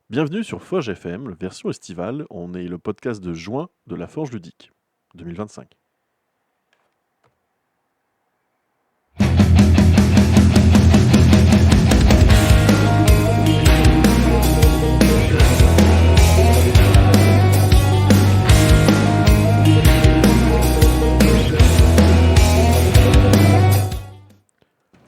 Bienvenue sur Forge FM, version estivale. On est le podcast de juin de la Forge ludique 2025.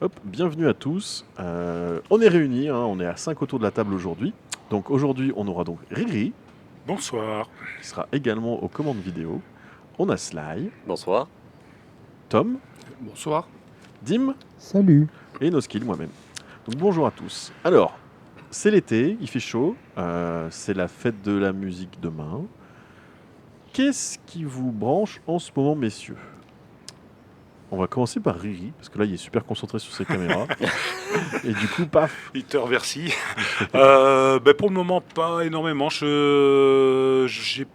Hop, bienvenue à tous. On est réunis, on est à 5 autour de la table aujourd'hui. Donc aujourd'hui, on aura donc Riri, Bonsoir. qui sera également aux commandes vidéo. On a Sly, Bonsoir. Tom, Bonsoir. Dim Salut. et Noskill, moi-même. Donc bonjour à tous. Alors, c'est l'été, il fait chaud, c'est la fête de la musique demain. Qu'est-ce qui vous branche en ce moment, messieurs? On va commencer par Riri, parce que là, il est super concentré sur ses caméras. Et du coup, paf. Il te remercie. Pour le moment, pas énormément. Je suis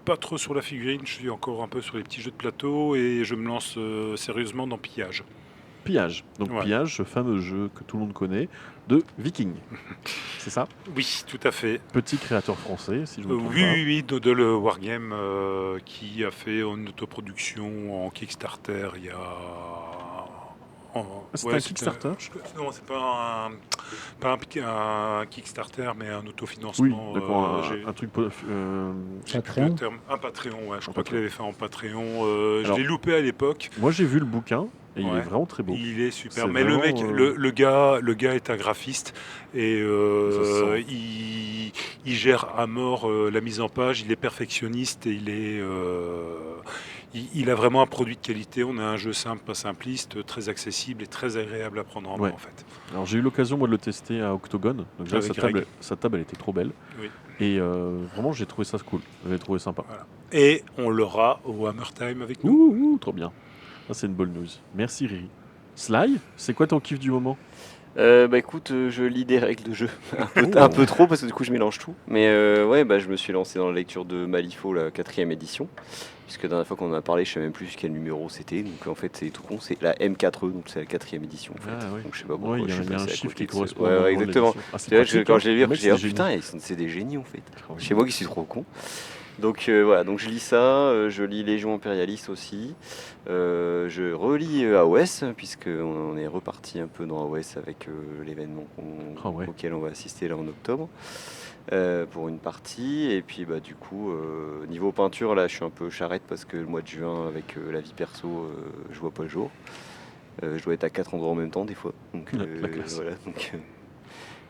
pas trop sur la figurine. Je suis encore un peu sur les petits jeux de plateau et je me lance sérieusement dans Pillage. Pillage. Donc Ouais. Pillage, ce fameux jeu que tout le monde connaît, de Viking. C'est ça? Oui, tout à fait. Petit créateur français, si je me trompe Oui, pas. oui, oui, Dodel Wargame qui a fait une autoproduction en Kickstarter il y a. C'est un Kickstarter? Non, c'est pas un Kickstarter, mais un Oui, autofinancement. d'accord, j'ai- un truc... j'ai plus Patreon. le terme. Un Patreon, ouais. Je crois Patreon. qu'il avait fait en Patreon. Alors- je l'ai loupé à l'époque. Moi, j'ai vu le bouquin, et il Ouais. est vraiment très beau. Il est super. C'est Mais vraiment, le mec, le gars est un graphiste et Ça se sent. il gère à mort la mise en page. Il est perfectionniste et il a vraiment un produit de qualité. On a un jeu simple, pas simpliste, très accessible et très agréable à prendre en main Ouais. en fait. Alors, j'ai eu l'occasion, moi, de le tester à Octogone. Donc déjà, Avec sa table, elle était trop belle. Oui. Et vraiment, j'ai trouvé ça cool. J'avais trouvé sympa. Et on l'aura au Hammer Time avec nous. Ouh, trop bien. Ça, c'est une bonne news. Merci, Riri. Sly, c'est quoi ton kiff du moment? Écoute, je lis des règles de jeu un peu trop parce que du coup je mélange tout. Mais je me suis lancé dans la lecture de Malifaux, la 4e édition. Puisque la dernière fois qu'on en a parlé, je sais même plus quel numéro c'était. Donc en fait c'est tout con, c'est la M4E, donc c'est la 4e édition en fait. Ah, ouais. Donc je sais pas pourquoi Ouais, il y je a, suis il y a un passé à chiffre côté qui de ce- correspond. Ouais, au moment de exactement. l'émission. Ah, c'est Tu vois, pratique, quand hein. je l'ai lu, Le après, mec, j'ai dit, c'est oh putain, génie. c'est des génies en fait. Ah oui. Chez moi qui suis trop con. Donc voilà, donc je lis ça, je lis Légion Impérialiste aussi, je relis AOS, puisqu'on est reparti un peu dans AOS avec l'événement Ah ouais. auquel on va assister là en octobre, pour une partie. Et puis du coup, niveau peinture, là je suis un peu charrette parce que le mois de juin, avec la vie perso, je vois pas le jour. Je dois être à 4 endroits en même temps des fois. Donc La classe. voilà,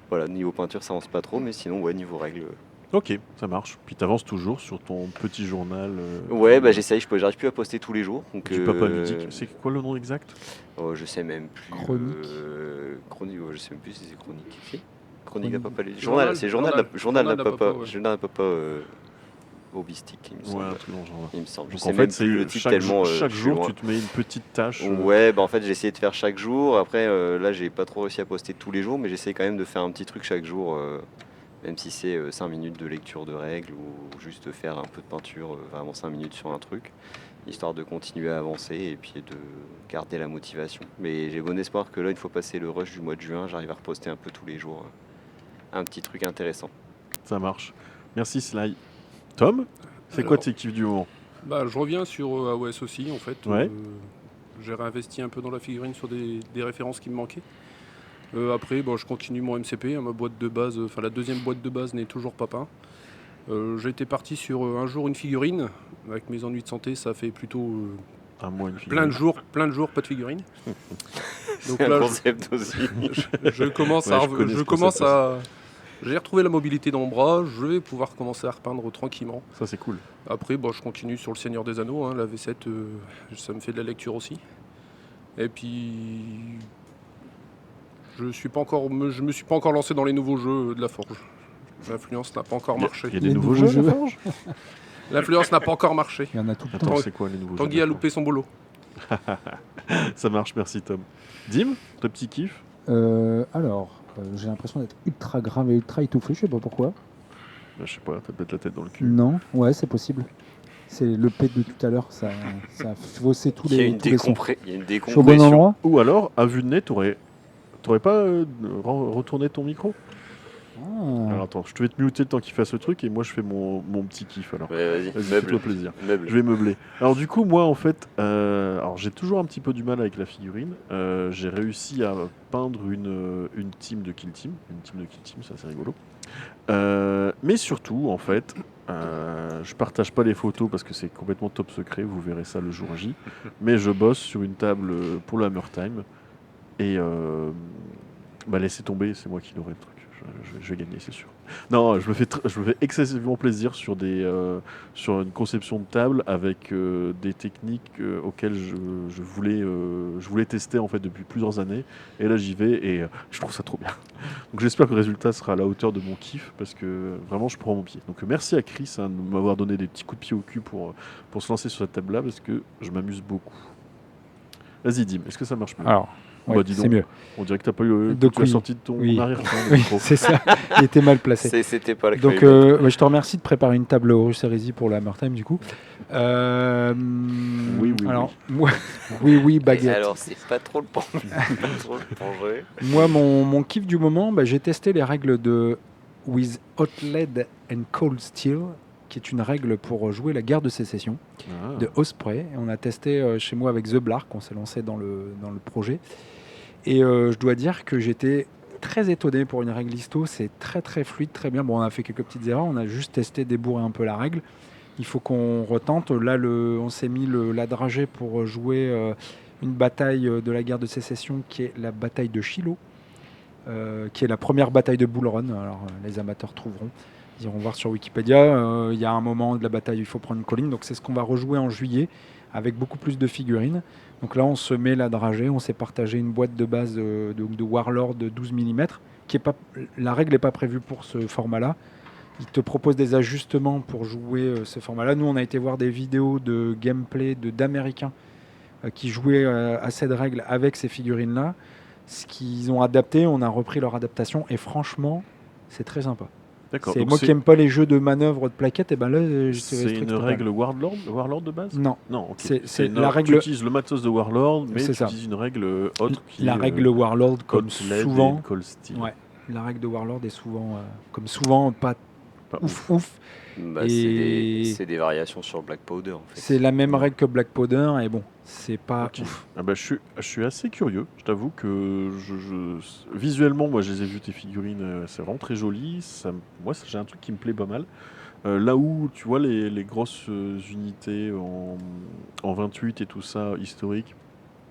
voilà, niveau peinture ça avance pas trop, mais sinon ouais, niveau règles. Ok, ça marche. Puis t'avances toujours sur ton petit journal. Ouais, j'essaye, j'arrive plus à poster tous les jours. Donc, Du papa ludique. C'est quoi le nom exact? oh, je sais même plus. Chronique. Chronique, je sais même plus si c'est chronique. Si Chronique à Chronique. papa ludique. Journal, C'est journal journal d'un d'un papa. papa, ouais. Journal d'un papa hobistique, il me Ouais, semble. un truc dans ce genre. Il me semble. Je Donc sais en même fait, plus le c'est titre chaque, tellement. chaque je suis jour, loin. tu te mets une petite tâche. Ouais, en fait, j'ai essayé de faire chaque jour. Après, là, j'ai pas trop réussi à poster tous les jours, mais j'essaie quand même de faire un petit truc chaque jour. Même si c'est 5 minutes de lecture de règles ou juste faire un peu de peinture, vraiment 5 minutes sur un truc, histoire de continuer à avancer et puis de garder la motivation. Mais j'ai bon espoir que là, une fois passé le rush du mois de juin, j'arrive à reposter un peu tous les jours un petit truc intéressant. Ça marche. Merci, Sly. Tom, c'est quoi Alors, tes kiffs du moment? Je reviens sur AOS aussi, en fait. Ouais. J'ai réinvesti un peu dans la figurine sur des références qui me manquaient. Après, je continue mon MCP, hein, ma boîte de base, la deuxième boîte de base n'est toujours pas peint. J'ai été parti sur un jour une figurine. Avec mes ennuis de santé, ça fait plutôt Un mois, une plein de figurine. jours, pas de figurine. Donc C'est un là, concept aussi. je commence Ouais, à, je connais je ce commence concept à, j'ai retrouvé la mobilité dans mon bras. Je vais pouvoir commencer à repeindre tranquillement. Ça, c'est cool. Après, je continue sur le Seigneur des Anneaux, hein, la V7, ça me fait de la lecture aussi. Et puis, je me suis pas encore lancé dans les nouveaux jeux de la Forge. L'influence n'a pas encore marché. Il y a des Les nouveaux nouveaux jeux, jeux. la Forge? L'influence n'a pas encore marché. Il y en a tout le Attends, temps. c'est quoi les nouveaux jeux? Tanguy a loupé son boulot. Ça marche, merci, Tom. Dim, ton petit kiff? J'ai l'impression d'être ultra grave et ultra étouffé, je sais pas pourquoi. Je sais pas, t'as peut-être la tête dans le cul. Non, ouais, c'est possible. C'est le pet de tout à l'heure, ça a faussé tous Il y a les, une tous les sons. il y a une Je suis au bon décompression. endroit. Ou alors, à vue de nez, t'aurais pas retourné ton micro? Ah. Alors attends, je te vais te muter le temps qu'il fasse le truc et moi je fais mon petit kiff alors. Ouais, vas-y, Vas-y, meuble. fais-toi plaisir. Meuble. Je vais meubler. Alors du coup, moi en fait, alors j'ai toujours un petit peu du mal avec la figurine. J'ai réussi à peindre une team de Kill Team. Une team de Kill Team, ça c'est rigolo. Mais surtout, en fait, je partage pas les photos parce que c'est complètement top secret. Vous verrez ça le jour J. Mais je bosse sur une table pour le Hammer Time. Et laissez tomber, c'est moi qui l'aurai le truc. Je vais gagner, c'est sûr. Non, je me fais excessivement plaisir sur une conception de table avec des techniques auxquelles je voulais tester en fait depuis plusieurs années. Et là, j'y vais et je trouve ça trop bien. Donc j'espère que le résultat sera à la hauteur de mon kiff parce que vraiment, je prends mon pied. Donc merci à Chris de m'avoir donné des petits coups de pied au cul pour se lancer sur cette table-là parce que je m'amuse beaucoup. Vas-y, Dim, est-ce que ça marche mieux? Alors, Bah, dis c'est donc. mieux. On dirait que t'as pas eu Donc, tu as oui. sorti de ton Oui. arrière-plan. le Oui, micro. c'est ça. Il était mal placé. C'était pas le Donc, crayon. je te remercie de préparer une table Horus Heresy pour la Hammer Time, du coup. Oui, alors, moi, oui, baguette. Alors, c'est pas trop le projet. Moi, mon kiff du moment, j'ai testé les règles de With Hot Lead and Cold Steel, qui est une règle pour jouer la guerre de sécession Ah. de Osprey. Et on a testé chez moi avec The Blark, on s'est lancé dans le projet. Et je dois dire que j'étais très étonné pour une règle histo. C'est très très fluide, très bien. Bon, on a fait quelques petites erreurs, on a juste testé, débourré un peu la règle. Il faut qu'on retente. Là, on s'est mis la dragée pour jouer une bataille de la guerre de sécession qui est la bataille de Shiloh, qui est la première bataille de Bull Run. Alors, les amateurs trouveront. Ils iront voir sur Wikipédia. Il y a un moment de la bataille où il faut prendre une colline. Donc, c'est ce qu'on va rejouer en juillet avec beaucoup plus de figurines. Donc là, on se met la dragée. On s'est partagé une boîte de base de Warlord de 12 mm. La règle n'est pas prévue pour ce format-là. Il te propose des ajustements pour jouer ce format-là. Nous, on a été voir des vidéos de gameplay d'Américains qui jouaient à cette règle avec ces figurines-là. Ce qu'ils ont adapté, on a repris leur adaptation. Et franchement, c'est très sympa. D'accord. C'est Donc moi qui n'aime pas les jeux de manœuvre de plaquettes. Et ben là, c'est une règle Warlord de base? Non. Non, ok. C'est une la règle. Tu utilises le matos de Warlord, mais C'est tu ça. utilises une règle autre qui La règle Warlord, comme Cold Lead souvent. et Cold Steel. Ouais. La règle de Warlord est souvent, pas Pas ouf. Bah, Et- c'est des variations sur Black Powder en fait. C'est la même règle que Black Powder et bon, c'est pas Ok. ouf. Ah bah, je suis assez curieux. Je t'avoue que visuellement, moi, je les ai vues tes figurines. C'est vraiment très joli. Moi, j'ai un truc qui me plaît pas mal. Là où tu vois les grosses unités en 28 et tout ça historique.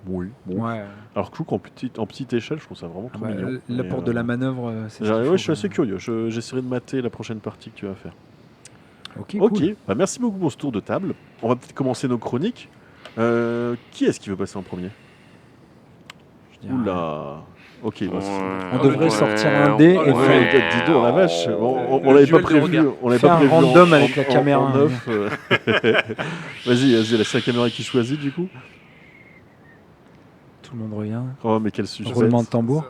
Oui. Bon. Ouais. Alors que je trouve qu'en petite échelle, je trouve ça vraiment trop mignon. Là, Mais, pour de la manœuvre, c'est ce qu'il ouais, faut, je suis quoi. assez curieux. J'essaierai de mater la prochaine partie que tu vas faire. Ok, Ok, cool. bah, merci beaucoup pour ce tour de table. On va peut-être commencer nos chroniques. Qui est-ce qui veut passer en premier? Je dirais- Oula. Ok, bah, On devrait sortir un dé et Ouais, faire dis donc, la vache. On Le l'avait pas duel de prévu. regard. On l'avait Fais pas un prévu random avec la caméra, en off, Vas-y, c'est la caméra qui choisit du coup. Tout le monde regarde. Oh, mais quel sujet. Roulement de tambour.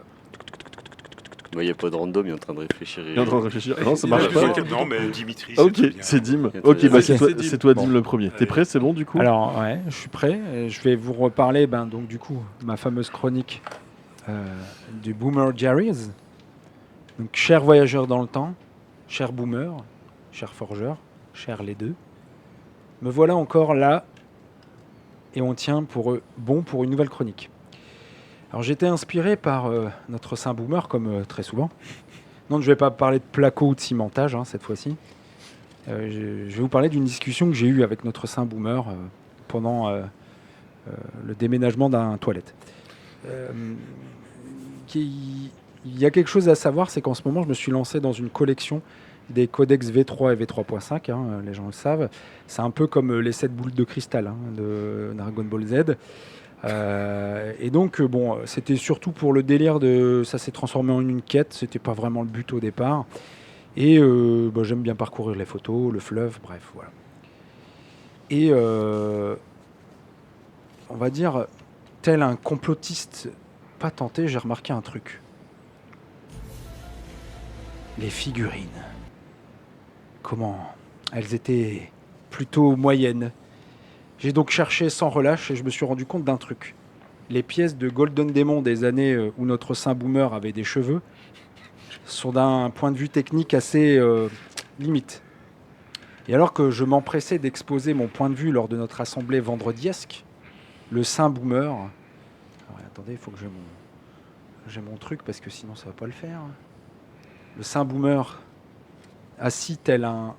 Il n'y a pas de random, il est en train de réfléchir. Il est en train de réfléchir. Non, ça Il marche a pas. besoin. Non, mais Dimitri. Ok, très bien. c'est Dim. Très Ok, bien. bah Ok, c'est c'est toi, Dim. Dim, le premier. T'es Allez. prêt? C'est bon du coup? Alors, ouais, je suis prêt. Je vais vous reparler, donc du coup, ma fameuse chronique du Boomer Jerry's. Donc, chers voyageurs dans le temps, chers boomers, chers forgeurs, chers les deux, me voilà encore là et on tient bon pour une nouvelle chronique. Alors, j'étais inspiré par notre saint boomer, comme très souvent. Non, je ne vais pas parler de placo ou de cimentage cette fois-ci. Je vais vous parler d'une discussion que j'ai eue avec notre saint boomer pendant le déménagement d'un toilette. Il y a quelque chose à savoir, c'est qu'en ce moment, je me suis lancé dans une collection des codex V3 et V3.5, les gens le savent. C'est un peu comme les 7 boules de cristal de Dragon Ball Z. Et donc, c'était surtout pour le délire ça s'est transformé en une quête, c'était pas vraiment le but au départ. Et j'aime bien parcourir les photos, le fleuve, bref, voilà. Et on va dire, tel un complotiste pas tenté, j'ai remarqué un truc. Les figurines. Comment? Elles étaient plutôt moyennes. J'ai donc cherché sans relâche et je me suis rendu compte d'un truc. Les pièces de Golden Demon des années où notre saint boomer avait des cheveux, sont d'un point de vue technique assez limite. Et alors que je m'empressais d'exposer mon point de vue lors de notre assemblée vendrediesque, le Saint Boomer... Alors, attendez, il faut que j'ai mon truc parce que sinon ça va pas le faire. Le Saint Boomer, assis tel un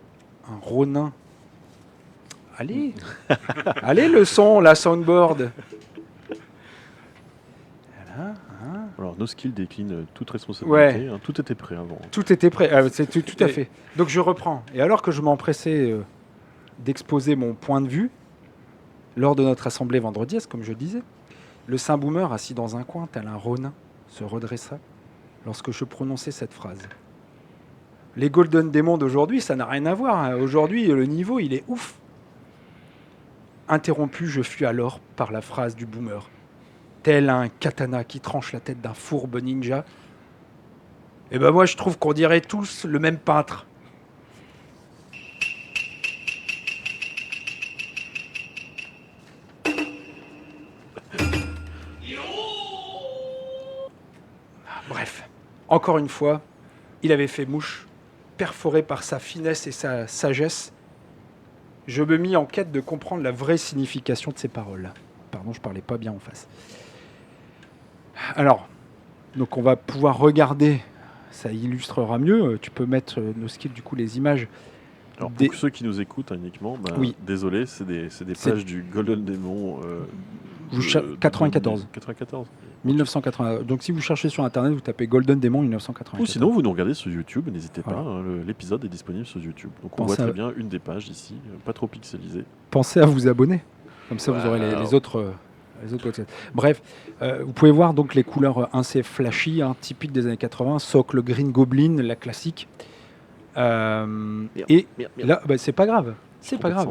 ronin. Allez, allez le son, la soundboard. Voilà, hein. Alors, No Skill décline toute responsabilité. Ouais. Tout était prêt avant. Tout était prêt, c'est tout à fait. Donc je reprends. Et alors que je m'empressais d'exposer mon point de vue lors de notre assemblée vendredi, comme je le disais, le Saint Boomer, assis dans un coin, tel un ronin, se redressa lorsque je prononçais cette phrase. Les Golden Demons d'aujourd'hui, ça n'a rien à voir, hein. Aujourd'hui, le niveau, il est ouf. Interrompu, je fus alors par la phrase du Boomer. Tel un katana qui tranche la tête d'un fourbe ninja. Et ben moi, je trouve qu'on dirait tous le même peintre. Bref, encore une fois, il avait fait mouche, perforé par sa finesse et sa sagesse. Je me mis en quête de comprendre la vraie signification de ces paroles. Pardon, je parlais pas bien en face. Alors, donc on va pouvoir regarder, ça illustrera mieux. Tu peux mettre No Skill, du coup, les images. Alors, pour ceux qui nous écoutent uniquement, Oui. Désolé, c'est des pages du Golden Demon. 94. 94. 1980. Donc si vous cherchez sur internet, vous tapez Golden Demon 1994. Ou sinon, vous nous regardez sur YouTube, n'hésitez pas, Voilà. l'épisode est disponible sur YouTube. Donc on Pensez voit très à- bien une des pages ici, pas trop pixelisée. Pensez à vous abonner. Comme ça, vous aurez les autres websites. Bref, vous pouvez voir donc les couleurs assez flashy, hein, typiques des années 80. Socle Green Goblin, la classique. Et là, bah, c'est pas grave. C'est pas grave.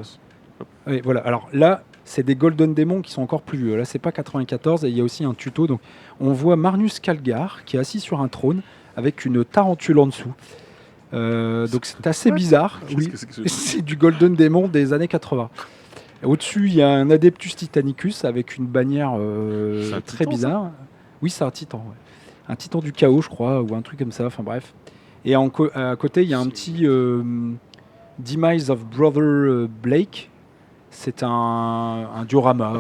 Oui, voilà. Alors là, c'est des Golden Demons qui sont encore plus vieux. Là, c'est pas 94 et il y a aussi un tuto. Donc, on voit Magnus Kalgar qui est assis sur un trône avec une tarentule en dessous. Donc, c'est assez bizarre. Oui, c'est du Golden Demon des années 80. Au-dessus, il y a un Adeptus Titanicus avec une bannière un très titan, bizarre. Oui, c'est un titan. Ouais. Un titan du chaos, je crois, ou un truc comme ça. Enfin bref. Et à côté, il y a un petit Demise of Brother Blake. C'est un diorama.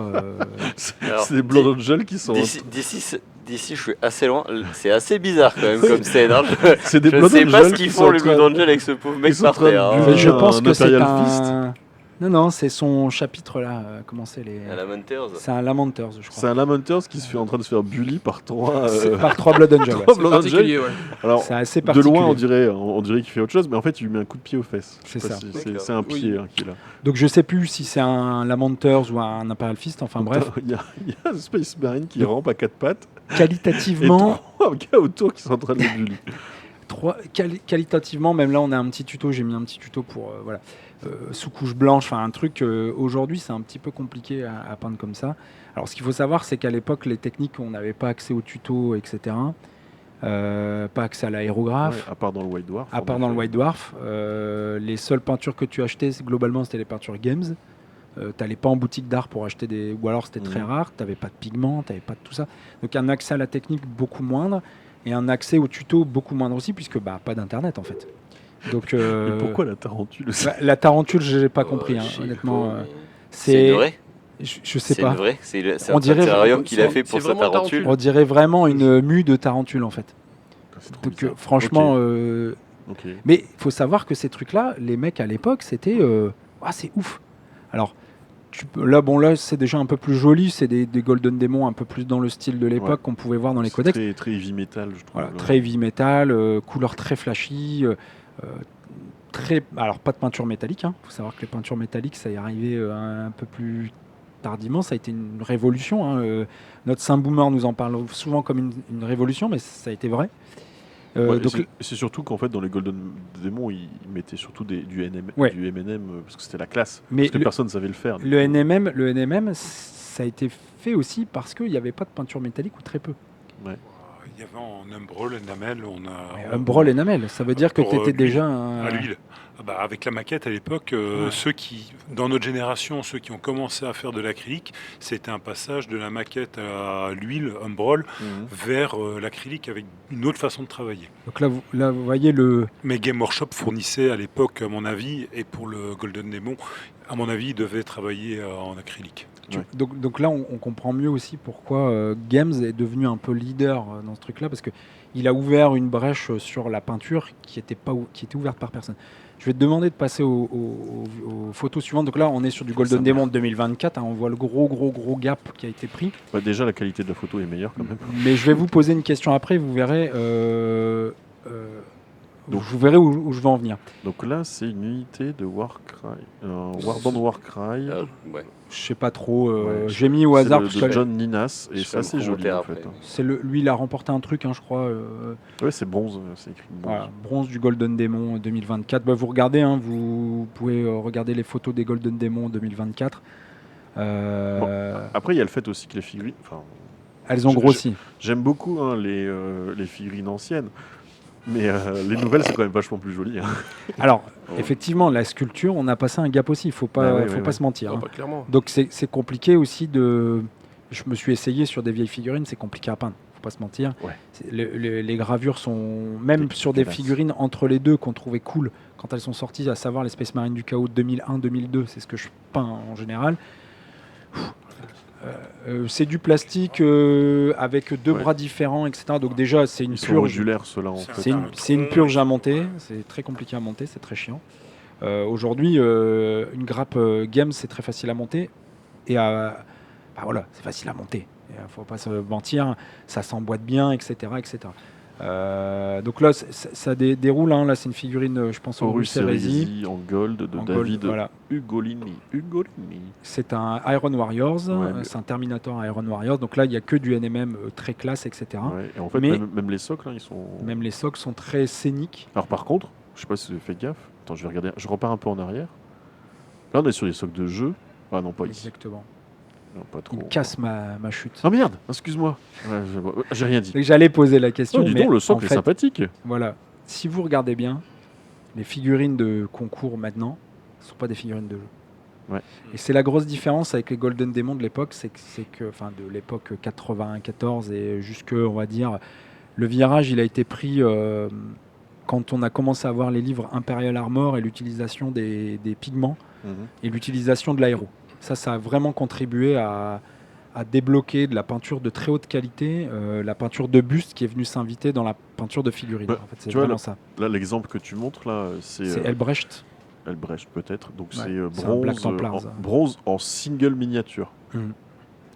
Alors, c'est des Blood Angels qui sont. D'ici, je suis assez loin. C'est assez bizarre quand même comme scène. Hein. C'est des Je ne Blood sais pas Angels ce qu'ils qui font sont les en train- Blood Angels avec ce pauvre mec ils sont en par train de terre. buver. Je un pense que c'est Imperial un. Non, c'est son chapitre là. Comment c'est les. À la Hunters. C'est un Lamenters, je C'est crois. un Lamenters qui se fait en train de se faire bully par trois. C'est par 3 Blood Angels. Ouais. Trois C'est Blood particulier, ouais. Alors, C'est assez de particulier. loin, on dirait qu'il fait autre chose, mais en fait, il lui met un coup de pied aux fesses. Je sais C'est pas ça. si D'accord. c'est un pied Oui. qui est là. Donc je sais plus si c'est un Lamenters ou un Imperial Fist. Enfin bref, Il y a un Space Marine qui rampe à quatre pattes et qualitativement. trois gars autour qui sont en train de le bully. Qualitativement, même là, on a un petit tuto. J'ai mis un petit tuto pour voilà, sous couche blanche. Enfin, un truc. Aujourd'hui, c'est un petit peu compliqué à peindre comme ça. Alors, ce qu'il faut savoir, c'est qu'à l'époque, les techniques, on n'avait pas accès aux tutos, etc. Pas accès à l'aérographe. Ouais, à part dans le White Dwarf. À part dans le White Dwarf, les seules peintures que tu achetais, globalement, c'était les peintures Games. T'allais pas en boutique d'art pour acheter des... Ou alors c'était très rare, t'avais pas de pigments, t'avais pas de tout ça. Donc un accès à la technique beaucoup moindre, et un accès au tuto beaucoup moindre aussi, puisque bah, pas d'internet en fait. Donc, Mais pourquoi la tarentule bah, la tarentule, j'ai pas compris, hein, Je sais honnêtement. pas, mais c'est C'est une vraie. Je sais C'est pas. une vraie. C'est On un dirait terrarium vraiment- qu'il a fait pour c'est sa vraiment tarentule. tarentule. On dirait vraiment une mue de tarentule en fait. C'est trop Donc bizarre. franchement, Ok. mais il faut savoir que ces trucs-là, les mecs à l'époque, c'était c'est ouf. Alors, là, c'est déjà un peu plus joli, c'est des Golden Demons un peu plus dans le style de l'époque Ouais. qu'on pouvait voir dans les C'est codex. Très, très heavy metal, je trouve. Voilà, très heavy metal, couleur très flashy, alors pas de peinture métallique. Il faut savoir que les peintures métalliques, ça y est arrivé un peu plus tardivement. Ça a été une révolution. Hein. Notre Saint Boomer nous en parle souvent comme une révolution, mais ça a été vrai. Ouais, Donc, c'est surtout qu'en fait dans les Golden Demons ils mettaient surtout du M&M parce que c'était la classe, Mais parce que personne ne savait le faire. le NMM, ça a été fait aussi parce qu'il n'y avait pas de peinture métallique ou très peu. Ouais. Il y avait en Umbrol et Namel, Umbrol et Namel, ça veut dire que pour, tu étais l'huile. déjà à l'huile. Ah bah, avec la maquette à l'époque, Ouais. ceux qui, dans notre génération, ceux qui ont commencé à faire de l'acrylique, c'était un passage de la maquette à l'huile, Umbrol, Mhm. vers l'acrylique avec une autre façon de travailler. Donc là, vous voyez le. Mais Game Workshop fournissait à l'époque, à mon avis, et pour le Golden Demon, à mon avis, il devait travailler en acrylique. Ouais. Donc là, on comprend mieux aussi pourquoi Games est devenu un peu leader dans ce truc-là, parce que il a ouvert une brèche sur la peinture qui était ouverte par personne. Je vais te demander de passer aux photos suivantes. Donc là, on est sur du Golden Demon 2024. On voit le gros gap qui a été pris. Bah, déjà, la qualité de la photo est meilleure quand même. Mais je vais vous poser une question après. Vous verrez. Donc- Vous verrez où je vais en venir. Donc là, c'est une unité de Warcry. Warband Warcry. Ouais. Je sais pas trop. Ouais, J'ai mis au hasard C'est parce de que John Ninas et Je c'est ferai assez le joli commentaire en après. fait. c'est lui, il a remporté un truc, je crois. Ouais, c'est bronze, c'est écrit bronze. Voilà, bronze du Golden Demon 2024. Bah, vous regardez, vous pouvez regarder les photos des Golden Demon 2024. Après, il y a le fait aussi que les figurines. Enfin, Elles ont je- grossi. j'aime beaucoup les figurines anciennes, mais les nouvelles, c'est quand même vachement plus joli. Hein. Alors, effectivement, la sculpture, on a passé un gap aussi. Il faut pas, Bah oui, faut oui, pas oui. se mentir. Ah, Hein. bah, clairement. Donc c'est compliqué aussi de. Je me suis essayé sur des vieilles figurines, c'est compliqué à peindre. Faut pas se mentir. Ouais. Les gravures sont même sur des dégueulasses. figurines entre les deux qu'on trouvait cool quand elles sont sorties, à savoir les Space Marines du Chaos 2001-2002. C'est ce que je peins en général. C'est du plastique avec deux Ouais. bras différents, etc. Donc déjà, c'est une Ils sont purge. modulaires, ceux-là, en C'est fait. C'est une purge à monter, c'est très compliqué à monter, c'est très chiant. Aujourd'hui, une grappe Games, c'est très facile à monter. Et bah voilà, c'est facile à monter. Il ne faut pas se mentir, ça s'emboîte bien, etc. etc. Donc là, ça déroule. Hein. Là, c'est une figurine, je pense, au Horus Heresy en gold de En gold, David voilà. Ugolini. C'est un Iron Warriors, Ouais, mais- c'est un Terminator Iron Warriors. Donc là, il n'y a que du NMM très classe, etc. Ouais, et en fait, Mais- même les socles, hein, ils sont. Même les socles sont très scéniques. Alors par contre, je sais pas si vous avez fait gaffe. Attends, je vais regarder. Je repars un peu en arrière. Là, on est sur les socles de jeu. Ah non, pas ici. Exactement. Non, pas trop. Il me casse ma chute. Ah merde, excuse-moi. Ouais, j'ai rien dit. Donc, j'allais poser la question. Oh, dis mais donc, le en socle est fait, sympathique. voilà. Si vous regardez bien, les figurines de concours maintenant ne sont pas des figurines de jeu. Ouais. Et c'est la grosse différence avec les Golden Demon de l'époque, c'est que, enfin, de l'époque 94 et jusque, on va dire, le virage, il a été pris quand on a commencé à voir les livres Imperial Armor et l'utilisation des pigments Mhm. et l'utilisation de l'aéro. Ça a vraiment contribué à débloquer de la peinture de très haute qualité, la peinture de buste qui est venue s'inviter dans la peinture de figurines. Ouais, En fait, c'est tu vois, vraiment ça. Là, l'exemple que tu montres, là, c'est C'est Elbrecht. Albrecht peut-être. Donc Ouais, c'est c'est un Black bronze, Templars, en, ça. bronze en single miniature.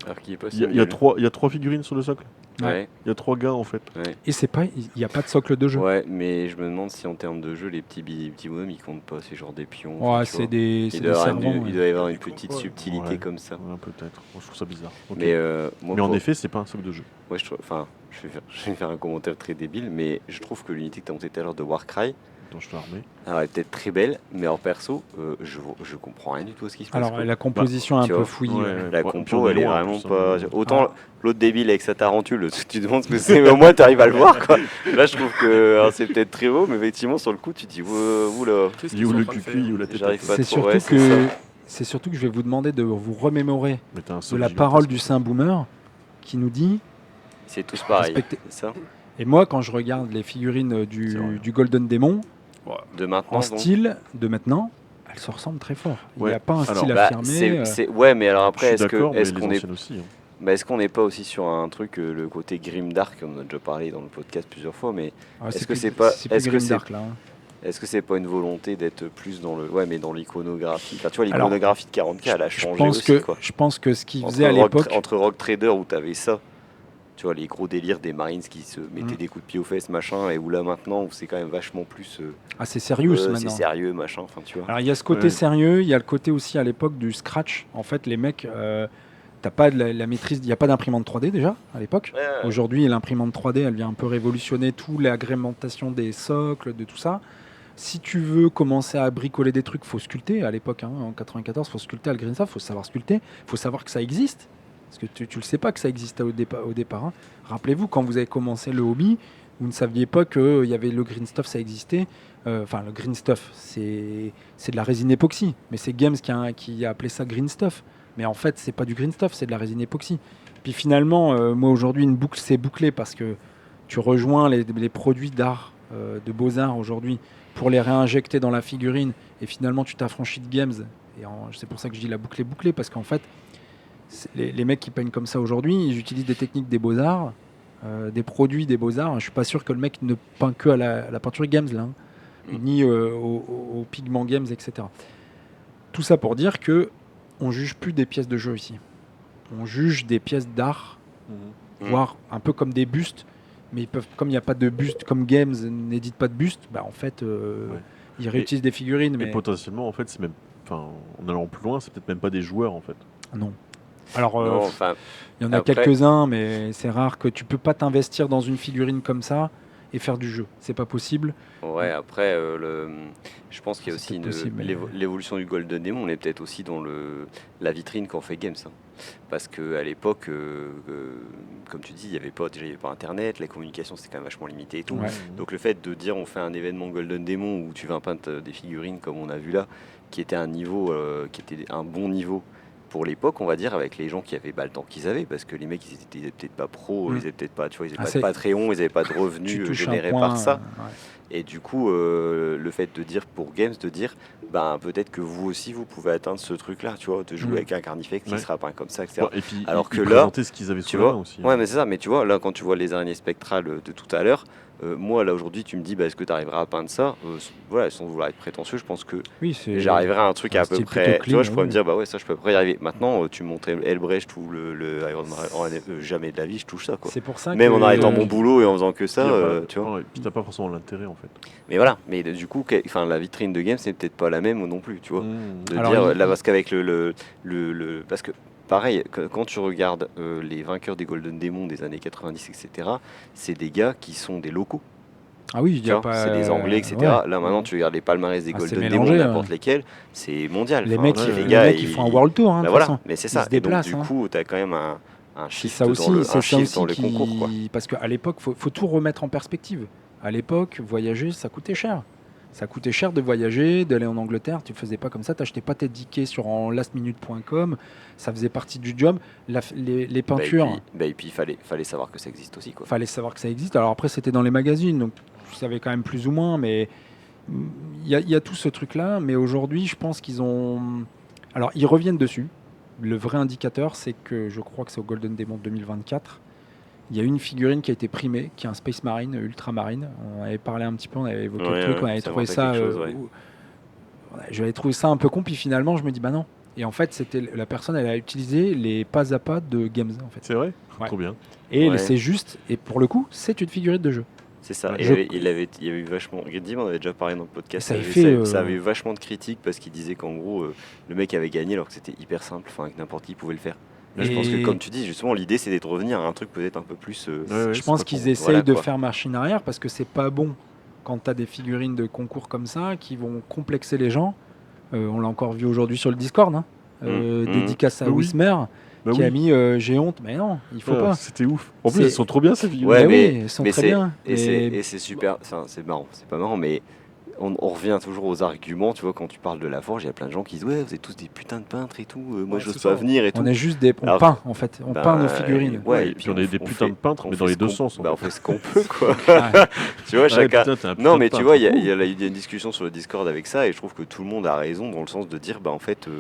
Alors qu'il est pas Il y a trois figurines sur le socle. Ouais, Il y a 3 gars en fait. ouais. Et c'est pas, il n'y a pas de socle de jeu. Ouais, mais je me demande si en termes de jeu, les petits bonhommes, ils comptent pas. C'est genre des pions. Ouais, enfin, tu c'est vois. des Il doit, servants. il doit y avoir une Des petite concours, subtilité ouais. comme ça. Ouais, peut-être. Moi, je trouve ça bizarre. Ok. Mais, moi, Mais en pour- effet, c'est pas un socle de jeu. ouais, je vais faire un commentaire très débile, mais je trouve que l'unité que tu as montée tout à l'heure de Warcry, Attends, je te la remets. elle est peut-être très belle, mais en perso, je comprends rien du tout à ce qui se passe. Alors, quoi. la composition est un tu peu vois. fouillie. Ouais, ouais. ouais. La Ouais, compo, puis on est elle est loin, en vraiment plus, pas. hein. Autant Ah. l'autre débile avec sa tarentule, tu te demandes ce que c'est, mais au moins tu arrives à le voir. Quoi. Là, je trouve que alors, c'est peut-être très beau, mais effectivement, sur le coup, tu te dis, oula, Qu'est-ce Il qu'ils ou sont le en train de cucu faire ou la tête. J'arrive pas C'est trop, surtout ouais, c'est que ça. c'est surtout que je vais vous demander de vous remémorer Mais t'as un de socle la gigantesque. parole du Saint Boomer qui nous dit. C'est tous pareil. Respectez. C'est ça. Et moi, quand je regarde les figurines C'est vrai. du Golden Demon, De maintenant. en donc. style de maintenant, elles se ressemblent très fort. Il n'y Ouais. a pas un Alors, style Bah, affirmé. ouais, mais alors Je après, suis d'accord, mais est-ce les qu'on est, anciennes aussi. Hein. bah, est-ce qu'on n'est pas aussi sur un truc, le côté grimdark, on en a déjà parlé dans le podcast plusieurs fois, mais Ah, est-ce que plus- c'est pas- plus est-ce que Grimdark, là. Hein. est-ce que c'est pas une volonté d'être plus dans le, ouais, mais dans l'iconographie. Enfin, tu vois, Alors, l'iconographie de 40K, elle a Je changé pense aussi, que quoi. je pense que ce qu'ils Entre faisaient à l'époque, entre Rock Trader où t'avais ça, tu vois, les gros délires des Marines qui se mettaient Mm. des coups de pied aux fesses, machin, et où là maintenant, où c'est quand même vachement plus, c'est sérieux c'est maintenant. sérieux, machin, enfin, tu vois. Alors il y a ce côté Ouais. sérieux, il y a le côté aussi à l'époque du scratch. En fait, les mecs, t'as pas de la maîtrise, il n'y a pas d'imprimante 3D déjà à l'époque. Ouais, ouais. Aujourd'hui, l'imprimante 3D, elle vient un peu révolutionner toute l'agrémentation des socles, de tout ça. Si tu veux commencer à bricoler des trucs, faut sculpter. À l'époque, hein, en 94, faut sculpter à le green faut savoir sculpter, faut savoir que ça existe. Parce que tu le sais pas que ça existait au départ. Hein. Rappelez-vous, quand vous avez commencé le hobby, vous ne saviez pas qu'il y avait le green stuff, ça existait. Enfin, le green stuff, c'est de la résine époxy. Mais c'est Games qui a appelé ça green stuff. Mais en fait, c'est pas du green stuff, c'est de la résine époxy. Puis finalement, moi aujourd'hui, une boucle s'est bouclée parce que tu rejoins les produits d'art, de beaux-arts aujourd'hui, pour les réinjecter dans la figurine. Et finalement, tu t'affranchis de Games. Et c'est pour ça que je dis la boucle est bouclée, parce qu'en fait, les mecs qui peignent comme ça aujourd'hui, ils utilisent des techniques des beaux-arts, des produits des beaux-arts. Je suis pas sûr que le mec ne peint que à la peinture Games, là, hein, ni au pigment Games, etc. Tout ça pour dire que on juge plus des pièces de jeu ici. On juge des pièces d'art, voire un peu comme des bustes. Mais comme il n'y a pas de buste, comme Games n'édite pas de buste, bah en fait, ils réutilisent des figurines. Mais Mais potentiellement, en fait, c'est même. Enfin, en allant plus loin, c'est peut-être même pas des joueurs, en fait. non. Alors, Non, enfin, il y en a après- quelques-uns, mais c'est rare que tu peux pas t'investir dans une figurine comme ça et faire du jeu. C'est pas possible. ouais, après, je pense qu'il y a C'est aussi peut-être possible, mais- l'évolution du Golden Demon. On est peut-être aussi dans la vitrine qu'en fait Games. Hein. Parce qu'à l'époque, comme tu dis, il n'y avait pas Internet, la communication c'était quand même vachement limité et tout. Ouais. Donc le fait de dire on fait un événement Golden Demon où tu vas peindre des figurines comme on a vu là, qui était un niveau, qui était un bon niveau pour l'époque, on va dire, avec les gens qui avaient le temps qu'ils avaient, parce que les mecs ils étaient peut-être pas pros, ils étaient peut-être pas, tu vois, ils Ah, avaient c'est- pas de Patreon, ils n'avaient pas de Tu revenus touches un générés point, par ça. ouais. Et du coup, le fait de dire pour Games, de dire, peut-être que vous aussi, vous pouvez atteindre ce truc-là, tu vois, de jouer avec un Carnifex qui Ouais. sera peint comme ça, etc. Bon, et puis, Alors ils que là, présentaient ce qu'ils avaient Tu sous la main vois, aussi. ouais, mais c'est ça, mais tu vois, là, quand tu vois les araignées spectrales de tout à l'heure, moi, là, aujourd'hui, tu me dis, est-ce que tu arriveras à peindre ça Voilà, sans vouloir être prétentieux, je pense que Oui, c'est. j'arriverai à un truc un à peu style près. plutôt Tu vois, clean, je pourrais me oui. dire, ouais, ça, je peux à peu près y arriver. Maintenant, tu me montrais Hellbrecht ou le Iron Man, jamais de la vie, je touche ça, quoi. C'est pour ça Même que- en arrêtant mon boulot et en faisant que ça, Il y a pas- tu vois. ouais, puis t'as pas forcément l'intérêt, en fait. Mais voilà, mais du coup, la vitrine de Games, c'est peut-être pas la même non plus, tu vois. De Alors, dire, il- là, parce qu'avec parce que pareil, quand tu regardes les vainqueurs des Golden Demon des années 90, etc., c'est des gars qui sont des locaux. Ah oui, il Tu y a vois, pas. c'est des Anglais, etc. ouais. Là maintenant, tu regardes les palmarès des Ah, c'est Golden mélangé, Demon, hein. n'importe lesquels, c'est mondial. Les Enfin, mecs, tu sais, ouais, les gars, mecs, ils font un world tour, hein, de toute voilà, façon. mais c'est Ils ça. se Et donc, déplacent, du hein. coup, tu as quand même un C'est shift ça aussi, un c'est ça shift aussi dans le concours, quoi. parce qu'à l'époque, faut tout remettre en perspective. À l'époque, voyager, ça coûtait cher. Ça coûtait cher de voyager, d'aller en Angleterre. Tu faisais pas comme ça. T'achetais pas tes tickets sur en lastminute.com. Ça faisait partie du job. Les peintures, Et puis, il fallait savoir que ça existe aussi, quoi. fallait savoir que ça existe. Alors après, c'était dans les magazines, donc tu savais quand même plus ou moins. Mais il y a tout ce truc-là. Mais aujourd'hui, je pense qu'ils ont. Alors, ils reviennent dessus. Le vrai indicateur, c'est que je crois que c'est au Golden Demon 2024. Il y a une figurine qui a été primée, qui est un Space Marine, Ultramarine. On avait parlé un petit peu, on avait évoqué le Ouais, truc, ouais, on avait ça trouvé m'en fait ça. quelque chose, ouais. J'avais trouvé ça un peu con, puis finalement, je me dis, bah non. Et en fait, c'était la personne, elle a utilisé les pas à pas de Games, en fait. C'est vrai Ouais. Trop bien. Et Ouais. c'est juste, et pour le coup, c'est une figurine de jeu. C'est ça. Je- Et il y avait eu vachement. Dim on avait déjà parlé dans le podcast. Ça Ça avait avait, fait, ça avait eu vachement de critiques parce qu'il disait qu'en gros, le mec avait gagné alors que c'était hyper simple, enfin, que n'importe qui pouvait le faire. Là, je pense que, Et- comme tu dis, justement, l'idée c'est de revenir à un truc peut-être un peu plus. Ouais, ouais, Je c'est pense pas qu'ils con. essayent Voilà, de quoi. faire machine arrière parce que c'est pas bon quand tu as des figurines de concours comme ça qui vont complexer les gens. On l'a encore vu aujourd'hui sur le Discord. Hein. Dédicace à Oui. Wismer Bah qui oui. a mis j'ai honte, mais non, il faut Ah, pas. C'était ouf. En plus, C'est- elles sont trop bien ces figurines. Ouais, Bah mais- oui, elles sont mais très c'est- bien. Et c'est super. Enfin, c'est marrant. C'est pas marrant, mais. On revient toujours aux arguments, tu vois, quand tu parles de la forge, il y a plein de gens qui disent ouais, vous êtes tous des putains de peintres et tout, moi Ouais, j'ose c'est pas ça. venir et tout. On est juste on Alors, peint en fait, on Ben, peint nos figurines. ouais, et puis on est des putains fait- de peintres, on mais dans fait les deux ce qu'on- sens, en bah, on fait. fait ce qu'on peut, quoi. Ouais. Tu vois, Ouais, chacun. putain, t'es un putain Non, de mais tu peintre. vois, il y a une discussion sur le Discord avec ça, et je trouve que tout le monde a raison dans le sens de dire, en fait,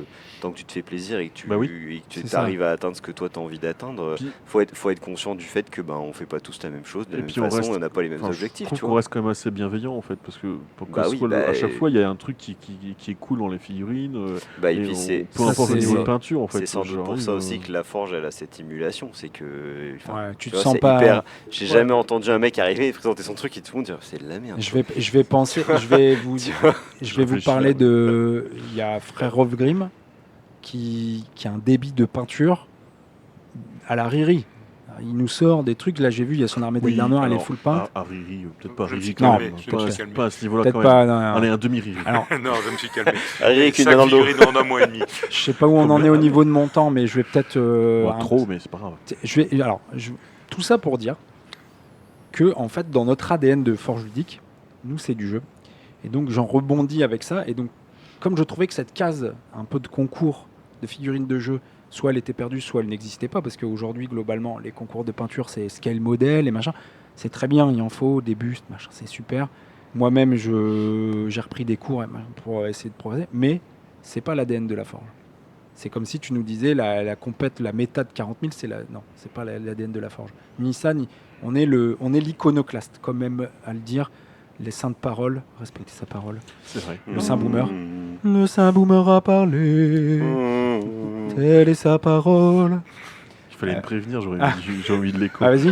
tant que tu te fais plaisir et que tu Bah oui. C'est ça. arrives à atteindre ce que toi tu as envie d'atteindre, Puis- faut être conscient du fait que on fait pas tous la même chose, de la Et même puis on façon, reste- on n'a pas les mêmes Enfin, je objectifs, trouve tu qu'on vois. reste quand même assez bienveillant en fait, parce que pour que Bah ce oui, soit à chaque et- fois il y a un truc qui est cool dans les figurines. Et et puis c'est peu ça, importe le c'est- niveau de peinture en fait. c'est sans doute pour j'arrive, ça aussi que la forge elle a cette émulation, c'est que Ouais, tu te vois, sens c'est pas. hyper- J'ai Ouais. jamais entendu un mec arriver et présenter son truc et tout le monde dire c'est de la merde. Je vais penser, je vais vous réfléchis parler là. de. Il y a Frère Rovgrim qui a un débit de peinture à la Riri. il nous sort des trucs. Là, j'ai vu, il y a son armée Oui, d'Elder Noir, elle est alors, full peinte. à Riri, peut-être pas Je me Riri suis quand calmé, même. je me suis calmé. Pas à ce niveau-là Peut-être quand pas. même. non, non. Allez, un demi-Riri. Alors, Non, je me suis calmé. Avec une main 5 dans le dos. figurines en un mois et demi. je sais pas où on en est au niveau de mon temps, mais je vais peut-être. Bon, trop, mais c'est pas grave. Tout ça pour dire que, en fait, dans notre ADN de Forge Ludique, nous, c'est du jeu. Et donc, j'en rebondis avec ça. Et donc, comme je trouvais que cette case, un peu de concours de figurines de jeu, soit elle était perdue, soit elle n'existait pas, parce qu'aujourd'hui, globalement, les concours de peinture, c'est scale modèle et machin. C'est très bien, il en faut, des bustes, machin, c'est super. Moi-même, j'ai repris des cours pour essayer de progresser, mais c'est pas l'ADN de la Forge. C'est comme si tu nous disais la compète, la méta de 40 000, non, c'est pas l'ADN de la Forge. Nissan, on est l'iconoclaste, quand même à le dire. Les saintes paroles, respectez sa parole. C'est vrai. Le Saint Boomer. Mmh. Le Saint Boomer a parlé, Mmh. telle est sa parole. Il fallait me prévenir, Ah. j'ai envie de l'écho. Ah, vas-y.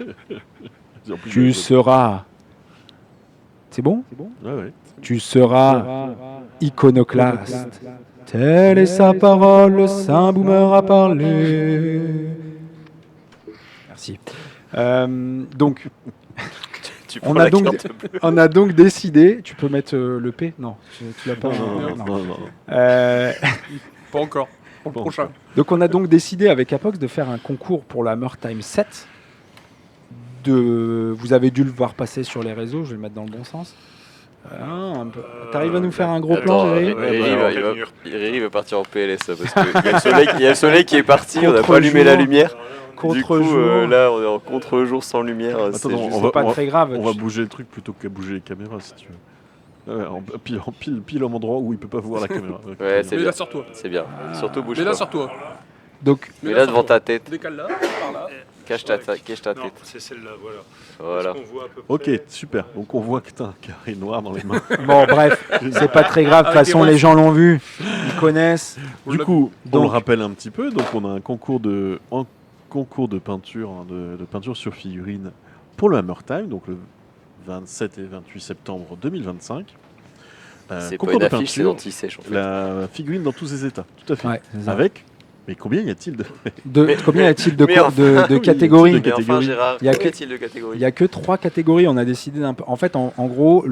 En plus, Tu seras. C'est bon? Ouais, ouais. Tu seras iconoclaste. Telle est sa parole, le Saint Boomer a parlé. Merci. Donc, Tu On prends a la donc- carte bleue. on a donc décidé. Tu peux mettre le P? Non, tu l'as pas. Non, non. non. Euh, Pas encore. Pour le Pas prochain. donc, on a donc décidé avec Apox de faire un concours pour la Hammer Time 7. Vous avez dû le voir passer sur les réseaux, je vais le mettre dans le bon sens. T'arrives à nous faire un gros plan, Attends, Riri Riri, Ouais, il va- prévenir. Riri va partir en PLS là, parce qu'il y a le soleil qui est parti, on n'a pas Contre-jour. allumé la lumière. Du coup, Contre-jour. là, on est en contre-jour sans lumière. C'est Attends, juste- on C'est va- pas très grave. On va bouger le truc plutôt qu'à bouger les caméras si tu veux. Ouais, pile au endroit où il peut pas voir la caméra. Ouais, c'est Mais bien. là, sors-toi. C'est bien. Surtout bouge Mais là, pas. sors-toi. Donc, Mais là, devant sors-toi. ta tête. Décale là, par là. Cache ta Non, tête. c'est celle-là, voilà. Voilà. Est-ce qu'on voit à peu Ok, près super. Donc on voit que t'as un carré noir dans les mains. bon, bref, c'est pas très grave. De toute Avec des façon, les refs. gens l'ont vu, ils connaissent. Du coup, on Donc- le rappelle un petit peu. Donc on a un concours de peinture, hein, de peinture sur figurine pour le Hammer Time, donc le 27 et 28 septembre 2025. C'est pas concours une de affiche, c'est peinture, d'anti-sèche en fait. la figurine dans tous ses états, tout à fait. Ouais, c'est ça. Avec, mais combien y a-t-il de Combien y a-t-il de, mais co- enfin, de oui, catégories de Mais enfin, catégorie. Gérard, Il y a combien que- y a-t-il de catégories? Il n'y a que 3 catégories. On a décidé d'un peu. En fait, en gros,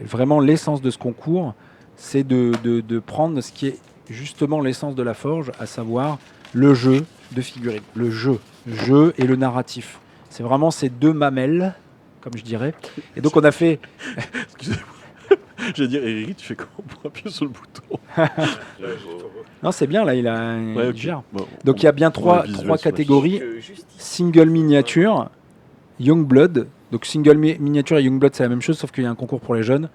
vraiment l'essence de ce concours, c'est de prendre ce qui est justement l'essence de la forge, à savoir le jeu de figurines. Le jeu et le narratif. C'est vraiment ces deux mamelles, comme je dirais. Et donc, on a fait. Excusez-moi. J'allais dire, Eric, tu fais comment pour appuyer sur le bouton? Non, c'est bien, là, il Ouais, ok. gère. Bon, Donc, il y a bien on a trois le visuel sur la catégories. Juste ici. Single miniature, Youngblood. Donc single miniature et Youngblood, c'est la même chose, sauf qu'il y a un concours pour les jeunes.